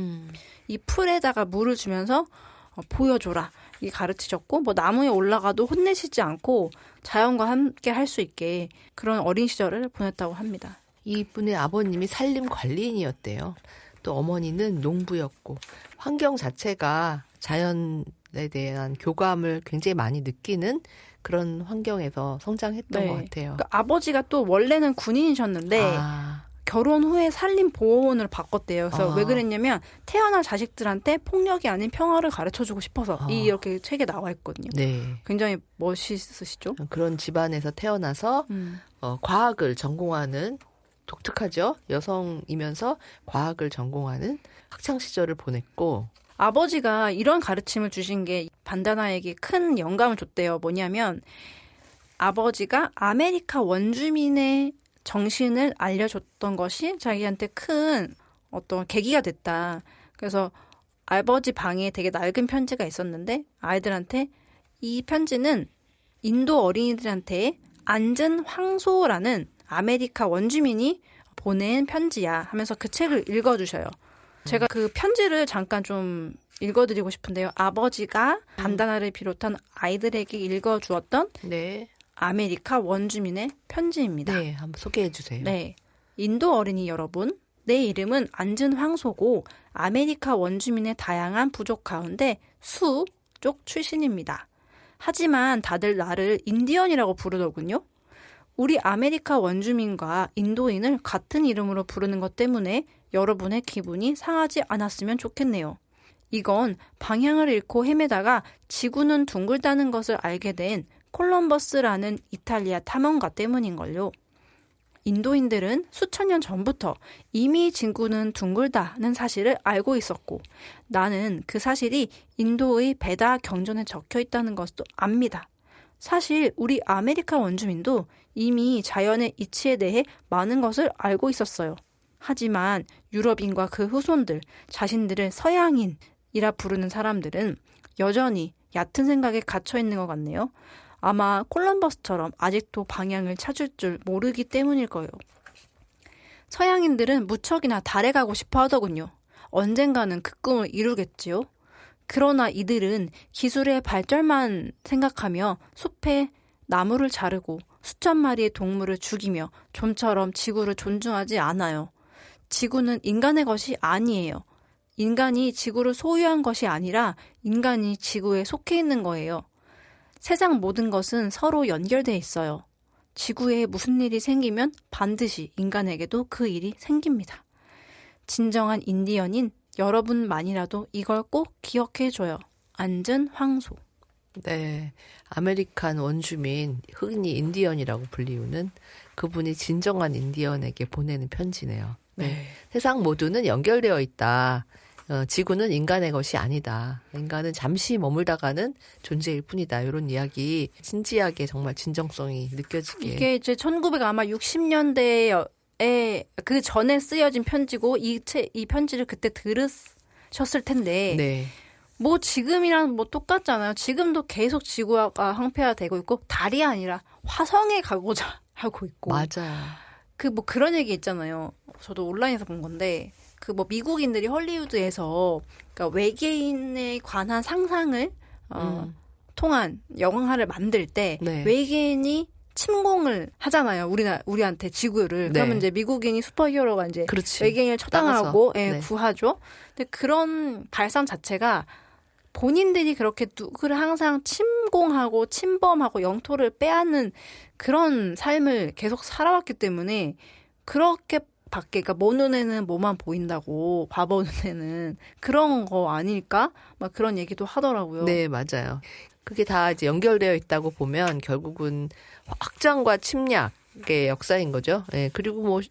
이 풀에다가 물을 주면서 보여줘라. 이게 가르치셨고 뭐 나무에 올라가도 혼내시지 않고 자연과 함께 할 수 있게 그런 어린 시절을 보냈다고 합니다. 이분의 아버님이 산림 관리인이었대요. 또 어머니는 농부였고 환경 자체가 자연에 대한 교감을 굉장히 많이 느끼는 그런 환경에서 성장했던 네. 것 같아요. 그러니까 아버지가 또 원래는 군인이셨는데 결혼 후에 산림보호원을 바꿨대요. 그래서 왜 그랬냐면 태어날 자식들한테 폭력이 아닌 평화를 가르쳐주고 싶어서 이렇게 책에 나와 있거든요. 네. 굉장히 멋있으시죠? 그런 집안에서 태어나서 과학을 전공하는 독특하죠. 여성이면서 과학을 전공하는 학창 시절을 보냈고 아버지가 이런 가르침을 주신 게 반다나에게 큰 영감을 줬대요. 뭐냐면 아버지가 아메리카 원주민의 정신을 알려줬던 것이 자기한테 큰 어떤 계기가 됐다. 그래서 아버지 방에 되게 낡은 편지가 있었는데 아이들한테 이 편지는 인도 어린이들한테 앉은 황소라는 아메리카 원주민이 보낸 편지야 하면서 그 책을 읽어주셔요. 제가 그 편지를 잠깐 좀 읽어드리고 싶은데요. 아버지가 반다나를 비롯한 아이들에게 읽어주었던 네. 아메리카 원주민의 편지입니다. 네, 한번 소개해 주세요. 네. 인도 어린이 여러분, 내 이름은 앉은 황소고 아메리카 원주민의 다양한 부족 가운데 수 쪽 출신입니다. 하지만 다들 나를 인디언이라고 부르더군요. 우리 아메리카 원주민과 인도인을 같은 이름으로 부르는 것 때문에 여러분의 기분이 상하지 않았으면 좋겠네요. 이건 방향을 잃고 헤매다가 지구는 둥글다는 것을 알게 된 콜럼버스라는 이탈리아 탐험가 때문인걸요. 인도인들은 수천 년 전부터 이미 지구는 둥글다는 사실을 알고 있었고 나는 그 사실이 인도의 베다 경전에 적혀 있다는 것도 압니다. 사실 우리 아메리카 원주민도 이미 자연의 이치에 대해 많은 것을 알고 있었어요. 하지만 유럽인과 그 후손들, 자신들을 서양인이라 부르는 사람들은 여전히 얕은 생각에 갇혀 있는 것 같네요. 아마 콜럼버스처럼 아직도 방향을 찾을 줄 모르기 때문일 거예요. 서양인들은 무척이나 달에 가고 싶어 하더군요. 언젠가는 그 꿈을 이루겠지요. 그러나 이들은 기술의 발전만 생각하며 숲에 나무를 자르고 수천 마리의 동물을 죽이며 좀처럼 지구를 존중하지 않아요. 지구는 인간의 것이 아니에요. 인간이 지구를 소유한 것이 아니라 인간이 지구에 속해 있는 거예요. 세상 모든 것은 서로 연결돼 있어요. 지구에 무슨 일이 생기면 반드시 인간에게도 그 일이 생깁니다. 진정한 인디언인 여러분만이라도 이걸 꼭 기억해줘요. 앉은 황소. 네, 아메리칸 원주민, 흔히 인디언이라고 불리우는 그분이 진정한 인디언에게 보내는 편지네요. 네. 세상 모두는 연결되어 있다. 지구는 인간의 것이 아니다. 인간은 잠시 머물다가는 존재일 뿐이다. 이런 이야기 진지하게 정말 진정성이 느껴지게. 이게 이제 1900 아마 60년대에 그 전에 쓰여진 편지고 이 편지를 그때 들으셨을 텐데 네. 뭐 지금이랑 뭐 똑같잖아요. 지금도 계속 지구가 항폐화되고 있고 달이 아니라 화성에 가고자 하고 있고. 맞아요. 그 뭐 그런 얘기 있잖아요. 저도 온라인에서 본 건데 그 뭐 미국인들이 헐리우드에서 그러니까 외계인에 관한 상상을 통한 영화를 만들 때 네. 외계인이 침공을 하잖아요. 우리한테 지구를. 네. 그러면 이제 미국인이 슈퍼히어로가 이제 그렇지. 외계인을 처단하고 네. 구하죠. 근데 그런 발상 자체가 본인들이 그렇게 누구를 항상 침공하고 침범하고 영토를 빼앗는 그런 삶을 계속 살아왔기 때문에 그렇게 밖에, 그러니까 뭐 눈에는 뭐만 보인다고, 바보 눈에는 그런 거 아닐까? 막 그런 얘기도 하더라고요. 네, 맞아요. 그게 다 이제 연결되어 있다고 보면 결국은 확장과 침략의 역사인 거죠. 네, 그리고 뭐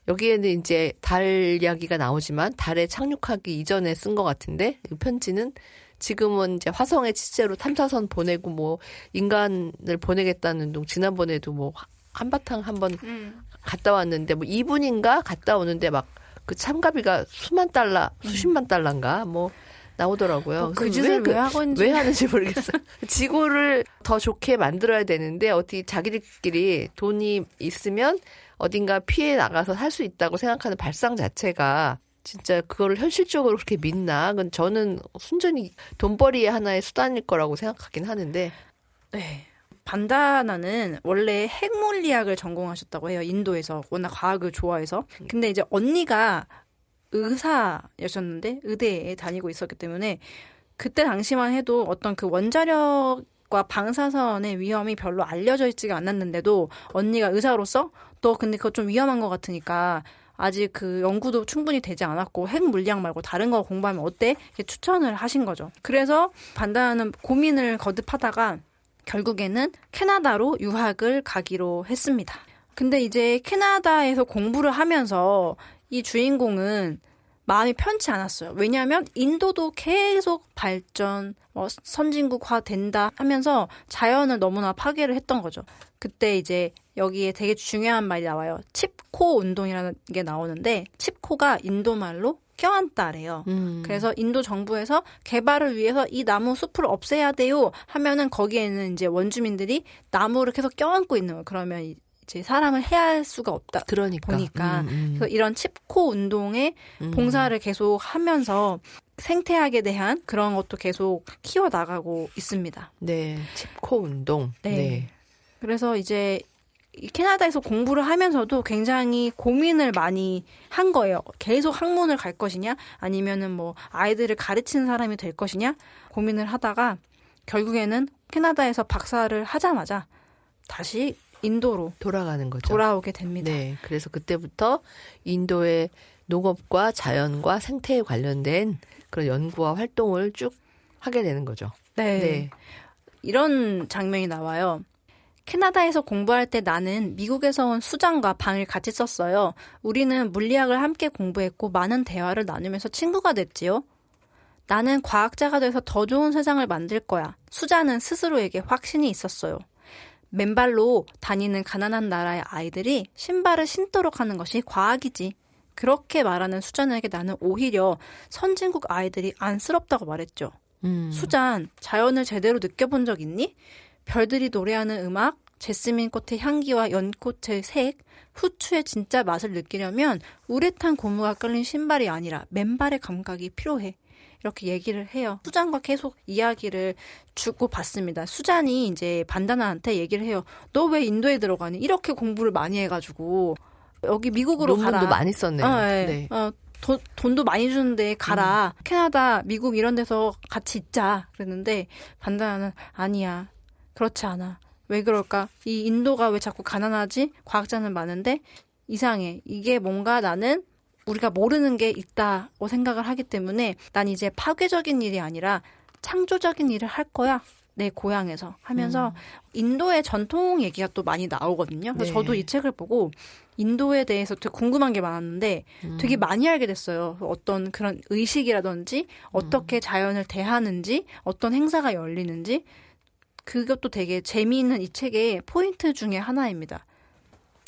여기에는 이제 달 이야기가 나오지만 달에 착륙하기 이전에 쓴 것 같은데 이 편지는 지금은 이제 화성에 실제로 탐사선 보내고 뭐 인간을 보내겠다는 둥 지난번에도 뭐 한바탕 한번 갔다 왔는데 뭐 2분인가 갔다 오는데 막 그 참가비가 수만 달러, 수십만 달러인가 뭐 나오더라고요. 그 짓을 왜 하고 있는지. 왜 하는지 모르겠어요. 지구를 더 좋게 만들어야 되는데 어떻게 자기들끼리 돈이 있으면 어딘가 피해 나가서 살 수 있다고 생각하는 발상 자체가 진짜 그거를 현실적으로 그렇게 믿나? 그건 저는 순전히 돈벌이의 하나의 수단일 거라고 생각하긴 하는데. 네. 반다나는 원래 핵물리학을 전공하셨다고 해요. 인도에서. 워낙 과학을 좋아해서. 근데 이제 언니가 의사였었는데 의대에 다니고 있었기 때문에 그때 당시만 해도 어떤 그 원자력과 방사선의 위험이 별로 알려져 있지가 않았는데도 언니가 의사로서 너 근데 그거 좀 위험한 것 같으니까 아직 그 연구도 충분히 되지 않았고 핵 물리학 말고 다른 거 공부하면 어때? 이렇게 추천을 하신 거죠. 그래서 반다나는 고민을 거듭하다가 결국에는 캐나다로 유학을 가기로 했습니다. 근데 이제 캐나다에서 공부를 하면서 이 주인공은 마음이 편치 않았어요. 왜냐하면 인도도 계속 발전, 선진국화 된다 하면서 자연을 너무나 파괴를 했던 거죠. 그때 이제 여기에 되게 중요한 말이 나와요. 칩코 운동이라는 게 나오는데 칩코가 인도말로 껴안다래요. 그래서 인도 정부에서 개발을 위해서 이 나무 숲을 없애야 돼요 하면은 거기에는 이제 원주민들이 나무를 계속 껴안고 있는 거예요. 그러면 이제 사람을 해할 수가 없다. 보니까. 그래서 이런 칩코 운동에 봉사를 계속 하면서 생태학에 대한 그런 것도 계속 키워나가고 있습니다. 네, 칩코 운동. 네. 네. 그래서 이제 캐나다에서 공부를 하면서도 굉장히 고민을 많이 한 거예요. 계속 학문을 갈 것이냐, 아니면은 뭐 아이들을 가르치는 사람이 될 것이냐 고민을 하다가 결국에는 캐나다에서 박사를 하자마자 다시 인도로 돌아가는 거죠. 돌아오게 됩니다. 네, 그래서 그때부터 인도의 농업과 자연과 생태에 관련된 그런 연구와 활동을 쭉 하게 되는 거죠. 네. 네. 이런 장면이 나와요. 캐나다에서 공부할 때 나는 미국에서 온 수장과 방을 같이 썼어요. 우리는 물리학을 함께 공부했고 많은 대화를 나누면서 친구가 됐지요. 나는 과학자가 돼서 더 좋은 세상을 만들 거야. 수자는 스스로에게 확신이 있었어요. 맨발로 다니는 가난한 나라의 아이들이 신발을 신도록 하는 것이 과학이지. 그렇게 말하는 수잔에게 나는 오히려 선진국 아이들이 안쓰럽다고 말했죠. 수잔, 자연을 제대로 느껴본 적 있니? 별들이 노래하는 음악, 제스민 꽃의 향기와 연꽃의 색, 후추의 진짜 맛을 느끼려면 우레탄 고무가 끌린 신발이 아니라 맨발의 감각이 필요해. 이렇게 얘기를 해요. 수잔과 계속 이야기를 주고 받습니다. 수잔이 이제 반다나한테 얘기를 해요. 너 왜 인도에 들어가니? 이렇게 공부를 많이 해가지고 여기 미국으로 가라. 논문도 많이 썼네요. 네. 돈도 많이 주는데 가라. 캐나다, 미국 이런 데서 같이 있자. 그랬는데 반다나는 아니야. 그렇지 않아. 왜 그럴까? 이 인도가 왜 자꾸 가난하지? 과학자는 많은데 이상해. 이게 뭔가 나는 우리가 모르는 게 있다고 생각을 하기 때문에 난 이제 파괴적인 일이 아니라 창조적인 일을 할 거야. 내 고향에서 하면서 인도의 전통 얘기가 또 많이 나오거든요. 그래서 저도 이 책을 보고 인도에 대해서 되게 궁금한 게 많았는데 되게 많이 알게 됐어요. 어떤 그런 의식이라든지 어떻게 자연을 대하는지 어떤 행사가 열리는지 그것도 되게 재미있는 이 책의 포인트 중에 하나입니다.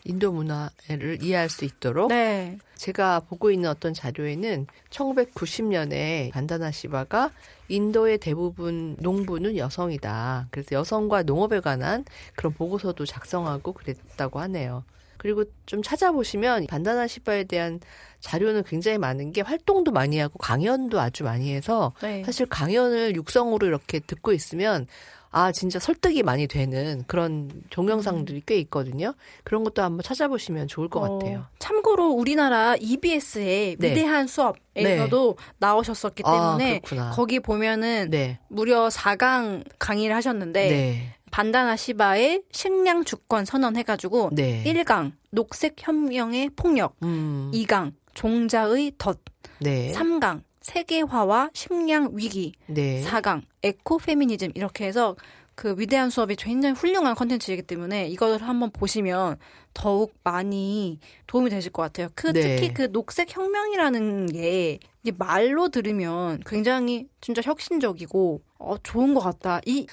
인도 문화를 이해할 수 있도록 네. 제가 보고 있는 어떤 자료에는 1990년에 반다나 시바가 인도의 대부분 농부는 여성이다. 그래서 여성과 농업에 관한 그런 보고서도 작성하고 그랬다고 하네요. 그리고 좀 찾아보시면 반다나 시바에 대한 자료는 굉장히 많은 게 활동도 많이 하고 강연도 아주 많이 해서 네. 사실 강연을 육성으로 이렇게 듣고 있으면 아, 진짜 설득이 많이 되는 그런 동영상들이 꽤 있거든요. 그런 것도 한번 찾아보시면 좋을 것 같아요. 참고로 우리나라 EBS의 위대한 수업에서도 나오셨었기 때문에 거기 보면은 무려 4강 강의를 하셨는데 반다나 시바의 식량 주권 선언 해가지고 1강 녹색혁명의 폭력, 2강 종자의 덫, 3강 세계화와 식량 위기, 4강 에코 페미니즘 이렇게 해서 그 위대한 수업이 굉장히 훌륭한 컨텐츠이기 때문에 이거를 한번 보시면 더욱 많이 도움이 되실 것 같아요. 특히 그 녹색 혁명이라는 게 이게 말로 들으면 굉장히 진짜 혁신적이고 좋은 것 같다. 이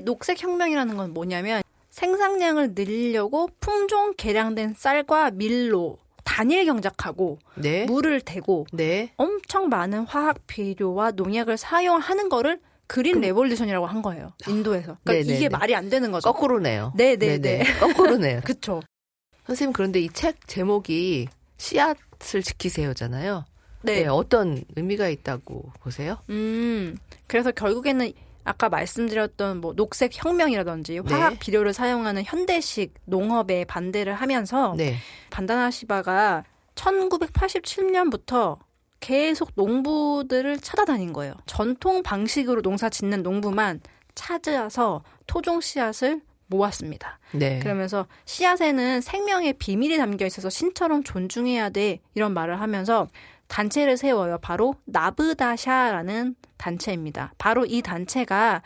녹색 혁명이라는 건 뭐냐면 생산량을 늘리려고 품종 개량된 쌀과 밀로 단일 경작하고 물을 대고 엄청 많은 화학 비료와 농약을 사용하는 거를 그린 레볼루션이라고 한 거예요. 인도에서. 그러니까 이게 말이 안 되는 거죠. 거꾸로네요. 네네네. 거꾸로네요. 그쵸. 선생님 그런데 이 책 제목이 씨앗을 지키세요잖아요. 네. 어떤 의미가 있다고 보세요? 그래서 결국에는 아까 말씀드렸던 뭐 녹색 혁명이라든지 화학 비료를 사용하는 현대식 농업에 반대를 하면서 반다나 시바가 1987년부터 계속 농부들을 찾아다닌 거예요. 전통 방식으로 농사 짓는 농부만 찾아서 토종 씨앗을 모았습니다. 그러면서 씨앗에는 생명의 비밀이 담겨 있어서 신처럼 존중해야 돼 이런 말을 하면서 단체를 세워요. 바로 나브다샤라는 단체입니다. 바로 이 단체가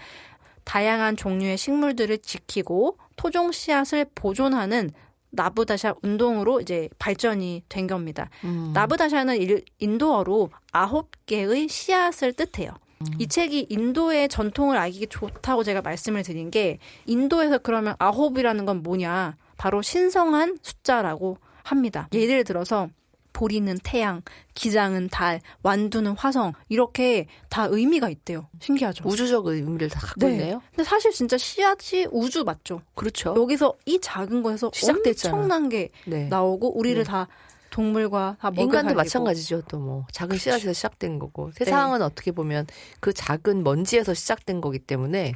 다양한 종류의 식물들을 지키고 토종 씨앗을 보존하는 나브다샤 운동으로 이제 발전이 된 겁니다. 나브다샤는 인도어로 9개의 씨앗을 뜻해요. 이 책이 인도의 전통을 알기 좋다고 제가 말씀을 드린 게 인도에서 그러면 9이라는 건 뭐냐? 바로 신성한 숫자라고 합니다. 예를 들어서 보리는 태양, 기장은 달, 완두는 화성 이렇게 다 의미가 있대요. 신기하죠? 우주적 의미를 다 갖고 있네요. 근데 사실 진짜 씨앗이 우주 맞죠? 그렇죠. 여기서 이 작은 거에서 시작됐잖아. 엄청난 게 나오고 우리를 다 동물과 다 먹여 인간도 살리고. 마찬가지죠. 또 뭐 작은 씨앗에서 시작된 거고 세상은 어떻게 보면 그 작은 먼지에서 시작된 거기 때문에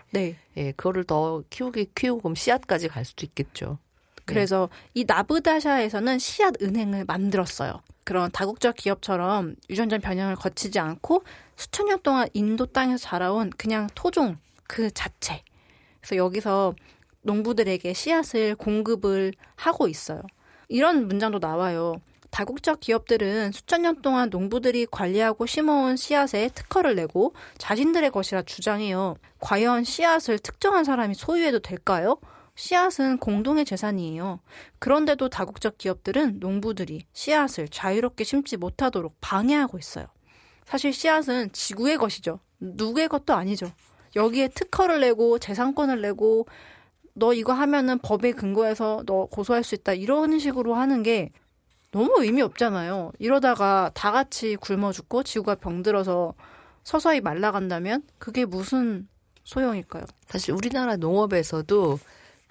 그거를 더 키우고 그럼 씨앗까지 갈 수도 있겠죠. 그래서 이 나브다샤에서는 씨앗 은행을 만들었어요. 그런 다국적 기업처럼 유전자 변형을 거치지 않고 수천 년 동안 인도 땅에서 자라온 그냥 토종 그 자체. 그래서 여기서 농부들에게 씨앗을 공급을 하고 있어요. 이런 문장도 나와요. 다국적 기업들은 수천 년 동안 농부들이 관리하고 심어온 씨앗에 특허를 내고 자신들의 것이라 주장해요. 과연 씨앗을 특정한 사람이 소유해도 될까요? 씨앗은 공동의 재산이에요. 그런데도 다국적 기업들은 농부들이 씨앗을 자유롭게 심지 못하도록 방해하고 있어요. 사실 씨앗은 지구의 것이죠. 누구의 것도 아니죠. 여기에 특허를 내고 재산권을 내고 너 이거 하면은 법에 근거해서 너 고소할 수 있다 이런 식으로 하는 게 너무 의미 없잖아요. 이러다가 다 같이 굶어 죽고 지구가 병들어서 서서히 말라간다면 그게 무슨 소용일까요? 사실 우리나라 농업에서도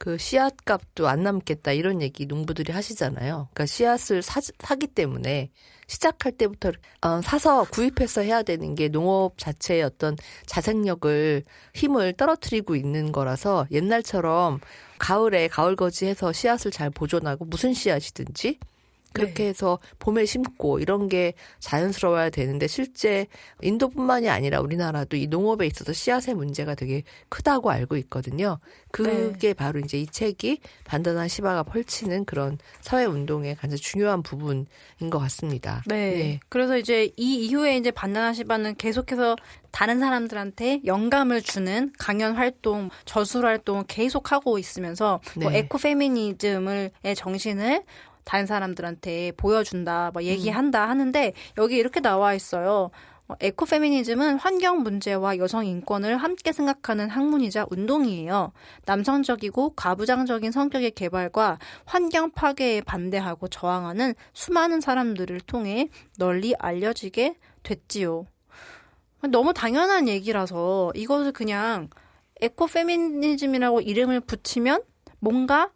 그 씨앗값도 안 남겠다 이런 얘기 농부들이 하시잖아요. 그러니까 씨앗을 사기 때문에 시작할 때부터 사서 구입해서 해야 되는 게 농업 자체의 어떤 자생력을 힘을 떨어뜨리고 있는 거라서 옛날처럼 가을에 가을거지해서 씨앗을 잘 보존하고 무슨 씨앗이든지 그렇게 해서 봄에 심고 이런 게 자연스러워야 되는데 실제 인도뿐만이 아니라 우리나라도 이 농업에 있어서 씨앗의 문제가 되게 크다고 알고 있거든요. 그게 바로 이제 이 책이 반다나 시바가 펼치는 그런 사회 운동의 가장 중요한 부분인 것 같습니다. 네. 그래서 이제 이 이후에 이제 반다나 시바는 계속해서 다른 사람들한테 영감을 주는 강연 활동, 저술 활동을 계속하고 있으면서 뭐 에코페미니즘의 정신을 다른 사람들한테 보여준다, 뭐 얘기한다 하는데 여기 이렇게 나와 있어요. 에코페미니즘은 환경 문제와 여성 인권을 함께 생각하는 학문이자 운동이에요. 남성적이고 가부장적인 성격의 개발과 환경 파괴에 반대하고 저항하는 수많은 사람들을 통해 널리 알려지게 됐지요. 너무 당연한 얘기라서 이것을 그냥 에코페미니즘이라고 이름을 붙이면 뭔가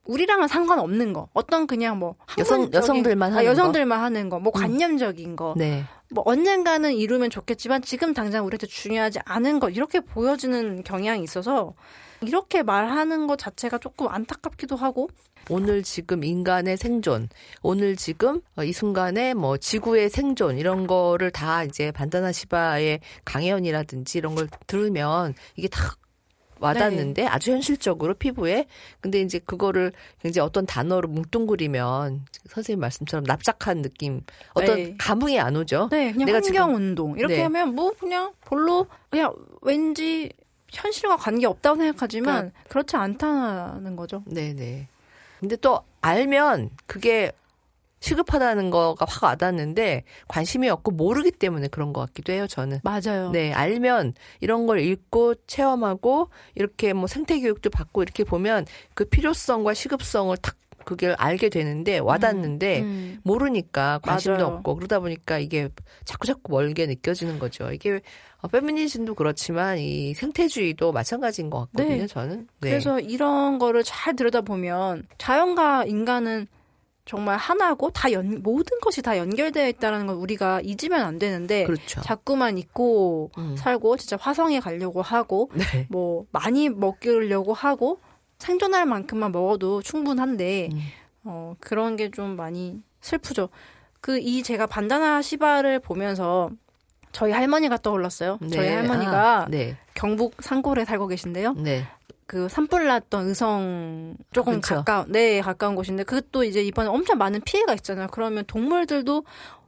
우리랑은 상관없는 거. 어떤 그냥 뭐 여성들만 하는 여성들만 하는 거. 뭐 관념적인 거. 네. 뭐 언젠가는 이루면 좋겠지만 지금 당장 우리한테 중요하지 않은 거. 이렇게 보여지는 경향이 있어서 이렇게 말하는 것 자체가 조금 안타깝기도 하고. 오늘 지금 인간의 생존, 오늘 지금 이 순간에 뭐 지구의 생존 이런 거를 다 이제 반다나 시바의 강연이라든지 이런 걸 들으면 이게 다 와닿는데 아주 현실적으로 피부에 근데 이제 그거를 굉장히 어떤 단어로 뭉뚱그리면 선생님 말씀처럼 납작한 느낌 어떤 감흥이 안 오죠. 네, 그냥 환경운동 이렇게 하면 뭐 그냥 별로 그냥 왠지 현실과 관계 없다고 생각하지만 그렇지 않다는 거죠. 네네. 근데 또 알면 그게 시급하다는 거가 확 와닿는데 관심이 없고 모르기 때문에 그런 것 같기도 해요, 저는. 맞아요. 네, 알면 이런 걸 읽고 체험하고 이렇게 뭐 생태 교육도 받고 이렇게 보면 그 필요성과 시급성을 탁 그게 알게 되는데 와닿는데 모르니까 관심도 맞아요. 없고 그러다 보니까 이게 자꾸 멀게 느껴지는 거죠. 이게 페미니즘도 그렇지만 이 생태주의도 마찬가지인 것 같거든요, 네. 저는. 네. 그래서 이런 거를 잘 들여다보면 자연과 인간은 정말 하나고 모든 것이 다 연결되어 있다는 걸 우리가 잊으면 안 되는데 그렇죠. 자꾸만 잊고 살고 진짜 화성에 가려고 하고 네. 뭐 많이 먹으려고 하고 생존할 만큼만 먹어도 충분한데 그런 게 좀 많이 슬프죠. 제가 반다나 시바를 보면서 저희 할머니가 떠올랐어요. 네. 저희 할머니가 네. 경북 산골에 살고 계신데요. 네. 그 산불 났던 의성 조금 그렇죠. 가까운 곳인데 그것도 이제 이번에 엄청 많은 피해가 있잖아요. 그러면 동물들도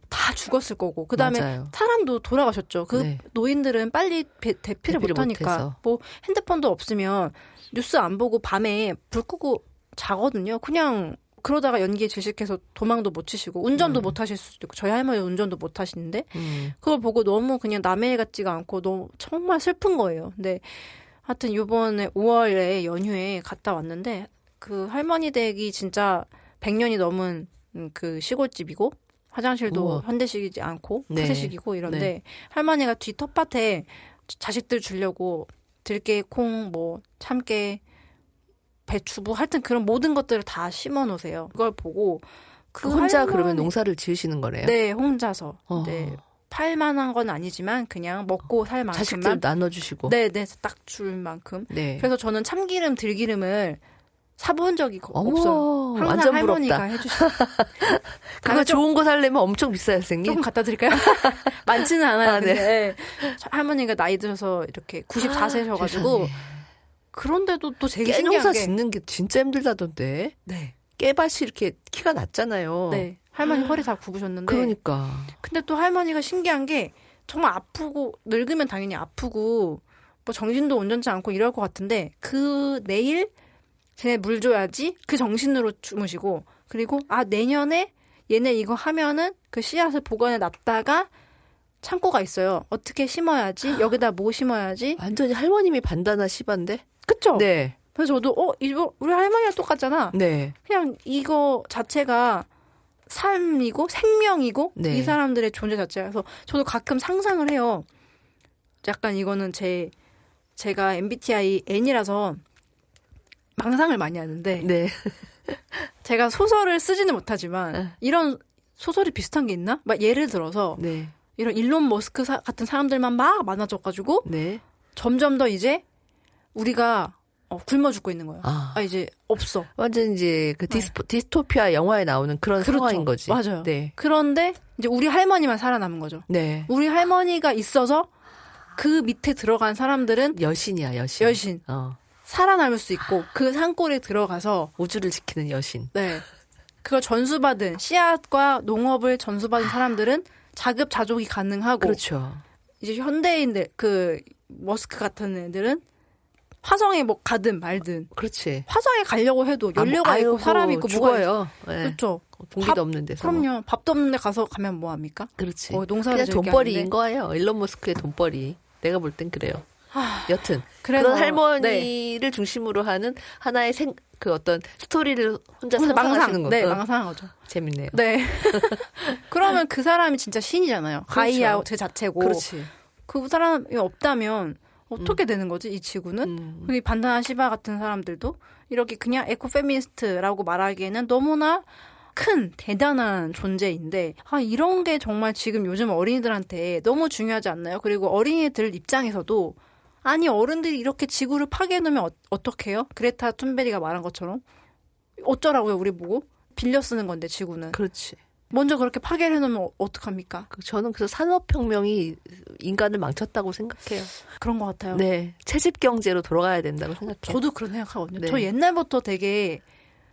다 죽었을 거고 그다음에 맞아요. 사람도 돌아가셨죠. 노인들은 빨리 대피를 못하니까 뭐 핸드폰도 없으면 뉴스 안 보고 밤에 불 끄고 자거든요. 그냥 그러다가 연기에 질식해서 도망도 못 치시고 운전도 못 하실 수도 있고 저희 할머니 운전도 못 하시는데 그걸 보고 너무 그냥 남의 일 같지가 않고 너무 정말 슬픈 거예요. 근데 하여튼 이번에 5월에 연휴에 갔다 왔는데 그 할머니 댁이 진짜 100년이 넘은 그 시골집이고 화장실도 현대식이지 않고 폐쇄식이고 이런데 할머니가 뒤 텃밭에 자식들 주려고 들깨, 콩, 뭐 참깨, 배추부 하여튼 그런 모든 것들을 다 심어 놓으세요. 그걸 보고 혼자 그러면 농사를 지으시는 거네요? 네, 혼자서. 네. 팔 만한 건 아니지만 그냥 먹고 살 만큼만 자식들 나눠주시고 네, 딱 줄 만큼. 네. 그래서 저는 참기름, 들기름을 사본 적이 없어요. 항상 완전 할머니가 부럽다. 해주시고. 그거 좋은 거 살려면 엄청 비싸요, 선생님. 조금 갖다 드릴까요? 많지는 않아요. 근데 할머니가 나이 들어서 이렇게 94세셔가지고 그런데도 또 되게 신기한 게 깨농사 짓는 게 진짜 힘들다던데. 네. 깨밭이 이렇게 키가 낮잖아요. 네. 할머니 허리 다 굽으셨는데. 그러니까. 근데 또 할머니가 신기한 게 정말 아프고 늙으면 당연히 아프고 뭐 정신도 온전치 않고 이럴 것 같은데 그 내일 쟤네 물 줘야지 그 정신으로 주무시고 그리고 내년에 얘네 이거 하면은 그 씨앗을 보관해 놨다가 창고가 있어요. 어떻게 심어야지 여기다 뭐 심어야지 완전히 할머님이 반다나 시바인데. 그쵸? 네. 그래서 저도 이거 우리 할머니랑 똑같잖아. 네. 그냥 이거 자체가 삶이고 생명이고 네. 이 사람들의 존재 자체가 그래서 저도 가끔 상상을 해요. 약간 이거는 제가 MBTI N이라서 망상을 많이 하는데 네. 제가 소설을 쓰지는 못하지만 이런 소설이 비슷한 게 있나? 막 예를 들어서 네. 이런 일론 머스크 같은 사람들만 막 많아져가지고 네. 점점 더 이제 우리가 굶어 죽고 있는 거예요. 이제 없어. 완전 이제 그 디스토피아 영화에 나오는 그런 그렇죠. 상황인 거지. 맞아요. 네. 그런데 이제 우리 할머니만 살아남은 거죠. 네. 우리 할머니가 있어서 그 밑에 들어간 사람들은 여신이야, 여신. 살아남을 수 있고 그 산골에 들어가서 우주를 지키는 여신. 네. 그걸 전수받은 씨앗과 농업을 전수받은 사람들은 자급자족이 가능하고 그렇죠. 이제 현대인들 그 머스크 같은 애들은 화성에 뭐 가든 말든 그렇지. 화성에 가려고 해도 연료가 있고 사람이 있고 죽어요. 뭐가 네. 그렇죠. 공기도 없는 데서. 그럼요. 밥도 없는데 가면 뭐 합니까? 그렇지. 농사를 그냥 돈벌이인 거예요. 일론 머스크의 돈벌이. 내가 볼 땐 그래요. 여튼 그런 할머니를 중심으로 하는 하나의 그 어떤 스토리를 혼자 상상하시는 거죠. 네, 망상한 거죠. 재밌네요. 네. 그러면 그 사람이 진짜 신이잖아요. 그렇죠. 가이아 그 자체고. 그렇지. 그 사람이 없다면 어떻게 되는 거지 이 지구는? 이 반다나 시바 같은 사람들도 이렇게 그냥 에코페미니스트라고 말하기에는 너무나 큰 대단한 존재인데 이런 게 정말 지금 요즘 어린이들한테 너무 중요하지 않나요? 그리고 어린이들 입장에서도 아니 어른들이 이렇게 지구를 파괴해놓으면 어떡해요? 그레타 툰베리가 말한 것처럼 어쩌라고요 우리 보고? 빌려 쓰는 건데 지구는. 그렇지. 먼저 그렇게 파괴를 해놓으면 어떡합니까? 저는 그래서 산업혁명이 인간을 망쳤다고 생각해요. 그런 것 같아요. 네. 채집경제로 돌아가야 된다고 생각해요. 저도 그런 생각하거든요. 네. 저 옛날부터 되게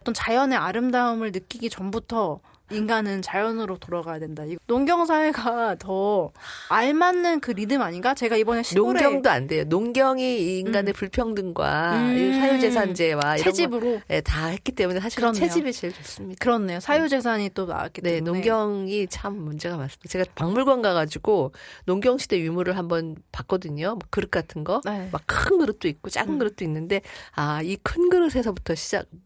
어떤 자연의 아름다움을 느끼기 전부터 인간은 자연으로 돌아가야 된다. 농경사회가 더 알맞는 그 리듬 아닌가? 제가 이번에 시골에 농경도 안 돼요. 농경이 인간의 불평등과 사유재산제와 채집으로 이런 거 다 했기 때문에 사실은 그렇네요. 채집이 제일 좋습니다. 그렇네요. 사유재산이 또 나왔기 때문에. 네, 농경이 참 문제가 많습니다. 제가 박물관 가가지고 농경시대 유물을 한번 봤거든요. 뭐 그릇 같은 거. 네. 막 큰 그릇도 있고 작은 그릇도 있는데 이 큰 그릇에서부터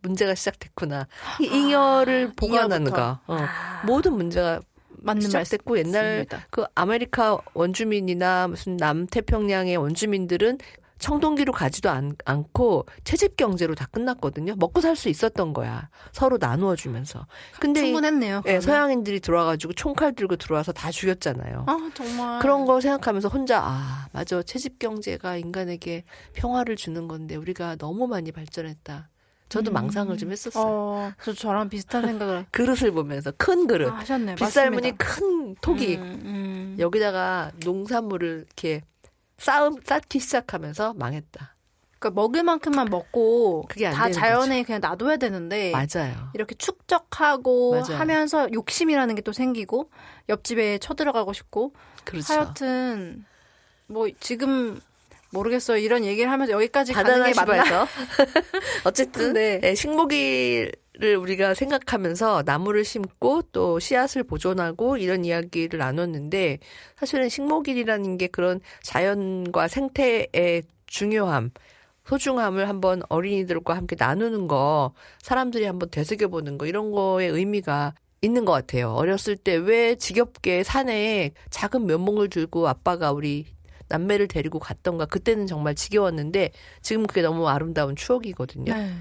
문제가 시작됐구나. 이 잉여를 보관하는 거. 모든 문제가 시작됐고 옛날 그 아메리카 원주민이나 무슨 남태평양의 원주민들은 청동기로 가지도 않고 채집 경제로 다 끝났거든요. 먹고 살 수 있었던 거야. 서로 나누어 주면서. 근데 충분했네요. 네, 서양인들이 들어와가지고 총칼 들고 들어와서 다 죽였잖아요. 정말. 그런 거 생각하면서 혼자 맞아. 채집 경제가 인간에게 평화를 주는 건데 우리가 너무 많이 발전했다. 저도 망상을 좀 했었어요. 저랑 비슷한 생각을. 그릇을 보면서 큰 그릇. 하셨네요. 빗살무늬 큰 토기. 여기다가 농산물을 이렇게 쌓기 시작하면서 망했다. 그러니까 먹을 만큼만 먹고 그게 안 다 되는 자연에 거죠. 그냥 놔둬야 되는데 맞아요. 이렇게 축적하고 맞아요. 하면서 욕심이라는 게 또 생기고 옆집에 쳐들어가고 싶고 그렇죠. 하여튼 뭐 지금 모르겠어요. 이런 얘기를 하면서 여기까지 가는 게 맞나? 어쨌든 네, 식목일을 우리가 생각하면서 나무를 심고 또 씨앗을 보존하고 이런 이야기를 나눴는데 사실은 식목일이라는 게 그런 자연과 생태의 중요함, 소중함을 한번 어린이들과 함께 나누는 거, 사람들이 한번 되새겨보는 거 이런 거에 의미가 있는 것 같아요. 어렸을 때 왜 지겹게 산에 작은 면목을 들고 아빠가 우리 남매를 데리고 갔던가. 그때는 정말 지겨웠는데 지금 그게 너무 아름다운 추억이거든요. 네.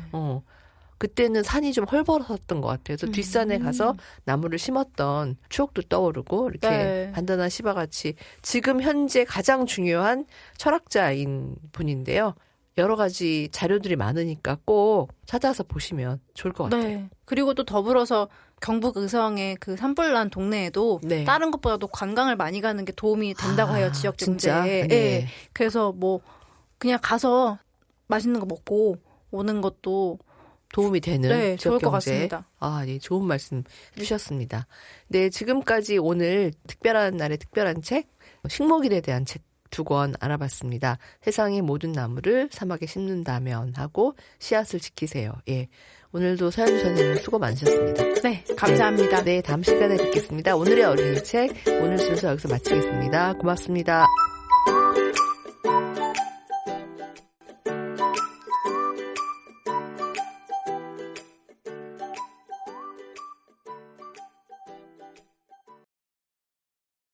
그때는 산이 좀 헐벗었던 것 같아요. 그래서 뒷산에 가서 나무를 심었던 추억도 떠오르고 이렇게 네. 반다나 시바같이 지금 현재 가장 중요한 철학자인 분인데요. 여러 가지 자료들이 많으니까 꼭 찾아서 보시면 좋을 것 같아요. 네. 그리고 또 더불어서 경북 의성의 그 산불난 동네에도 네. 다른 것보다도 관광을 많이 가는 게 도움이 된다고 해요. 지역 진짜? 경제에. 네. 그래서 뭐 그냥 가서 맛있는 거 먹고 오는 것도 도움이 되는 네, 지역 좋을 것 경제에. 같습니다. 네, 좋은 말씀 해주셨습니다. 네, 지금까지 오늘 특별한 날의 특별한 책, 식목일에 대한 책 2권 알아봤습니다. 세상의 모든 나무를 사막에 심는다면 하고 씨앗을 지키세요. 예. 오늘도 서현주 선생님 수고 많으셨습니다. 네, 감사합니다. 네, 다음 시간에 뵙겠습니다. 오늘의 어린이 책, 오늘 순서 여기서 마치겠습니다. 고맙습니다.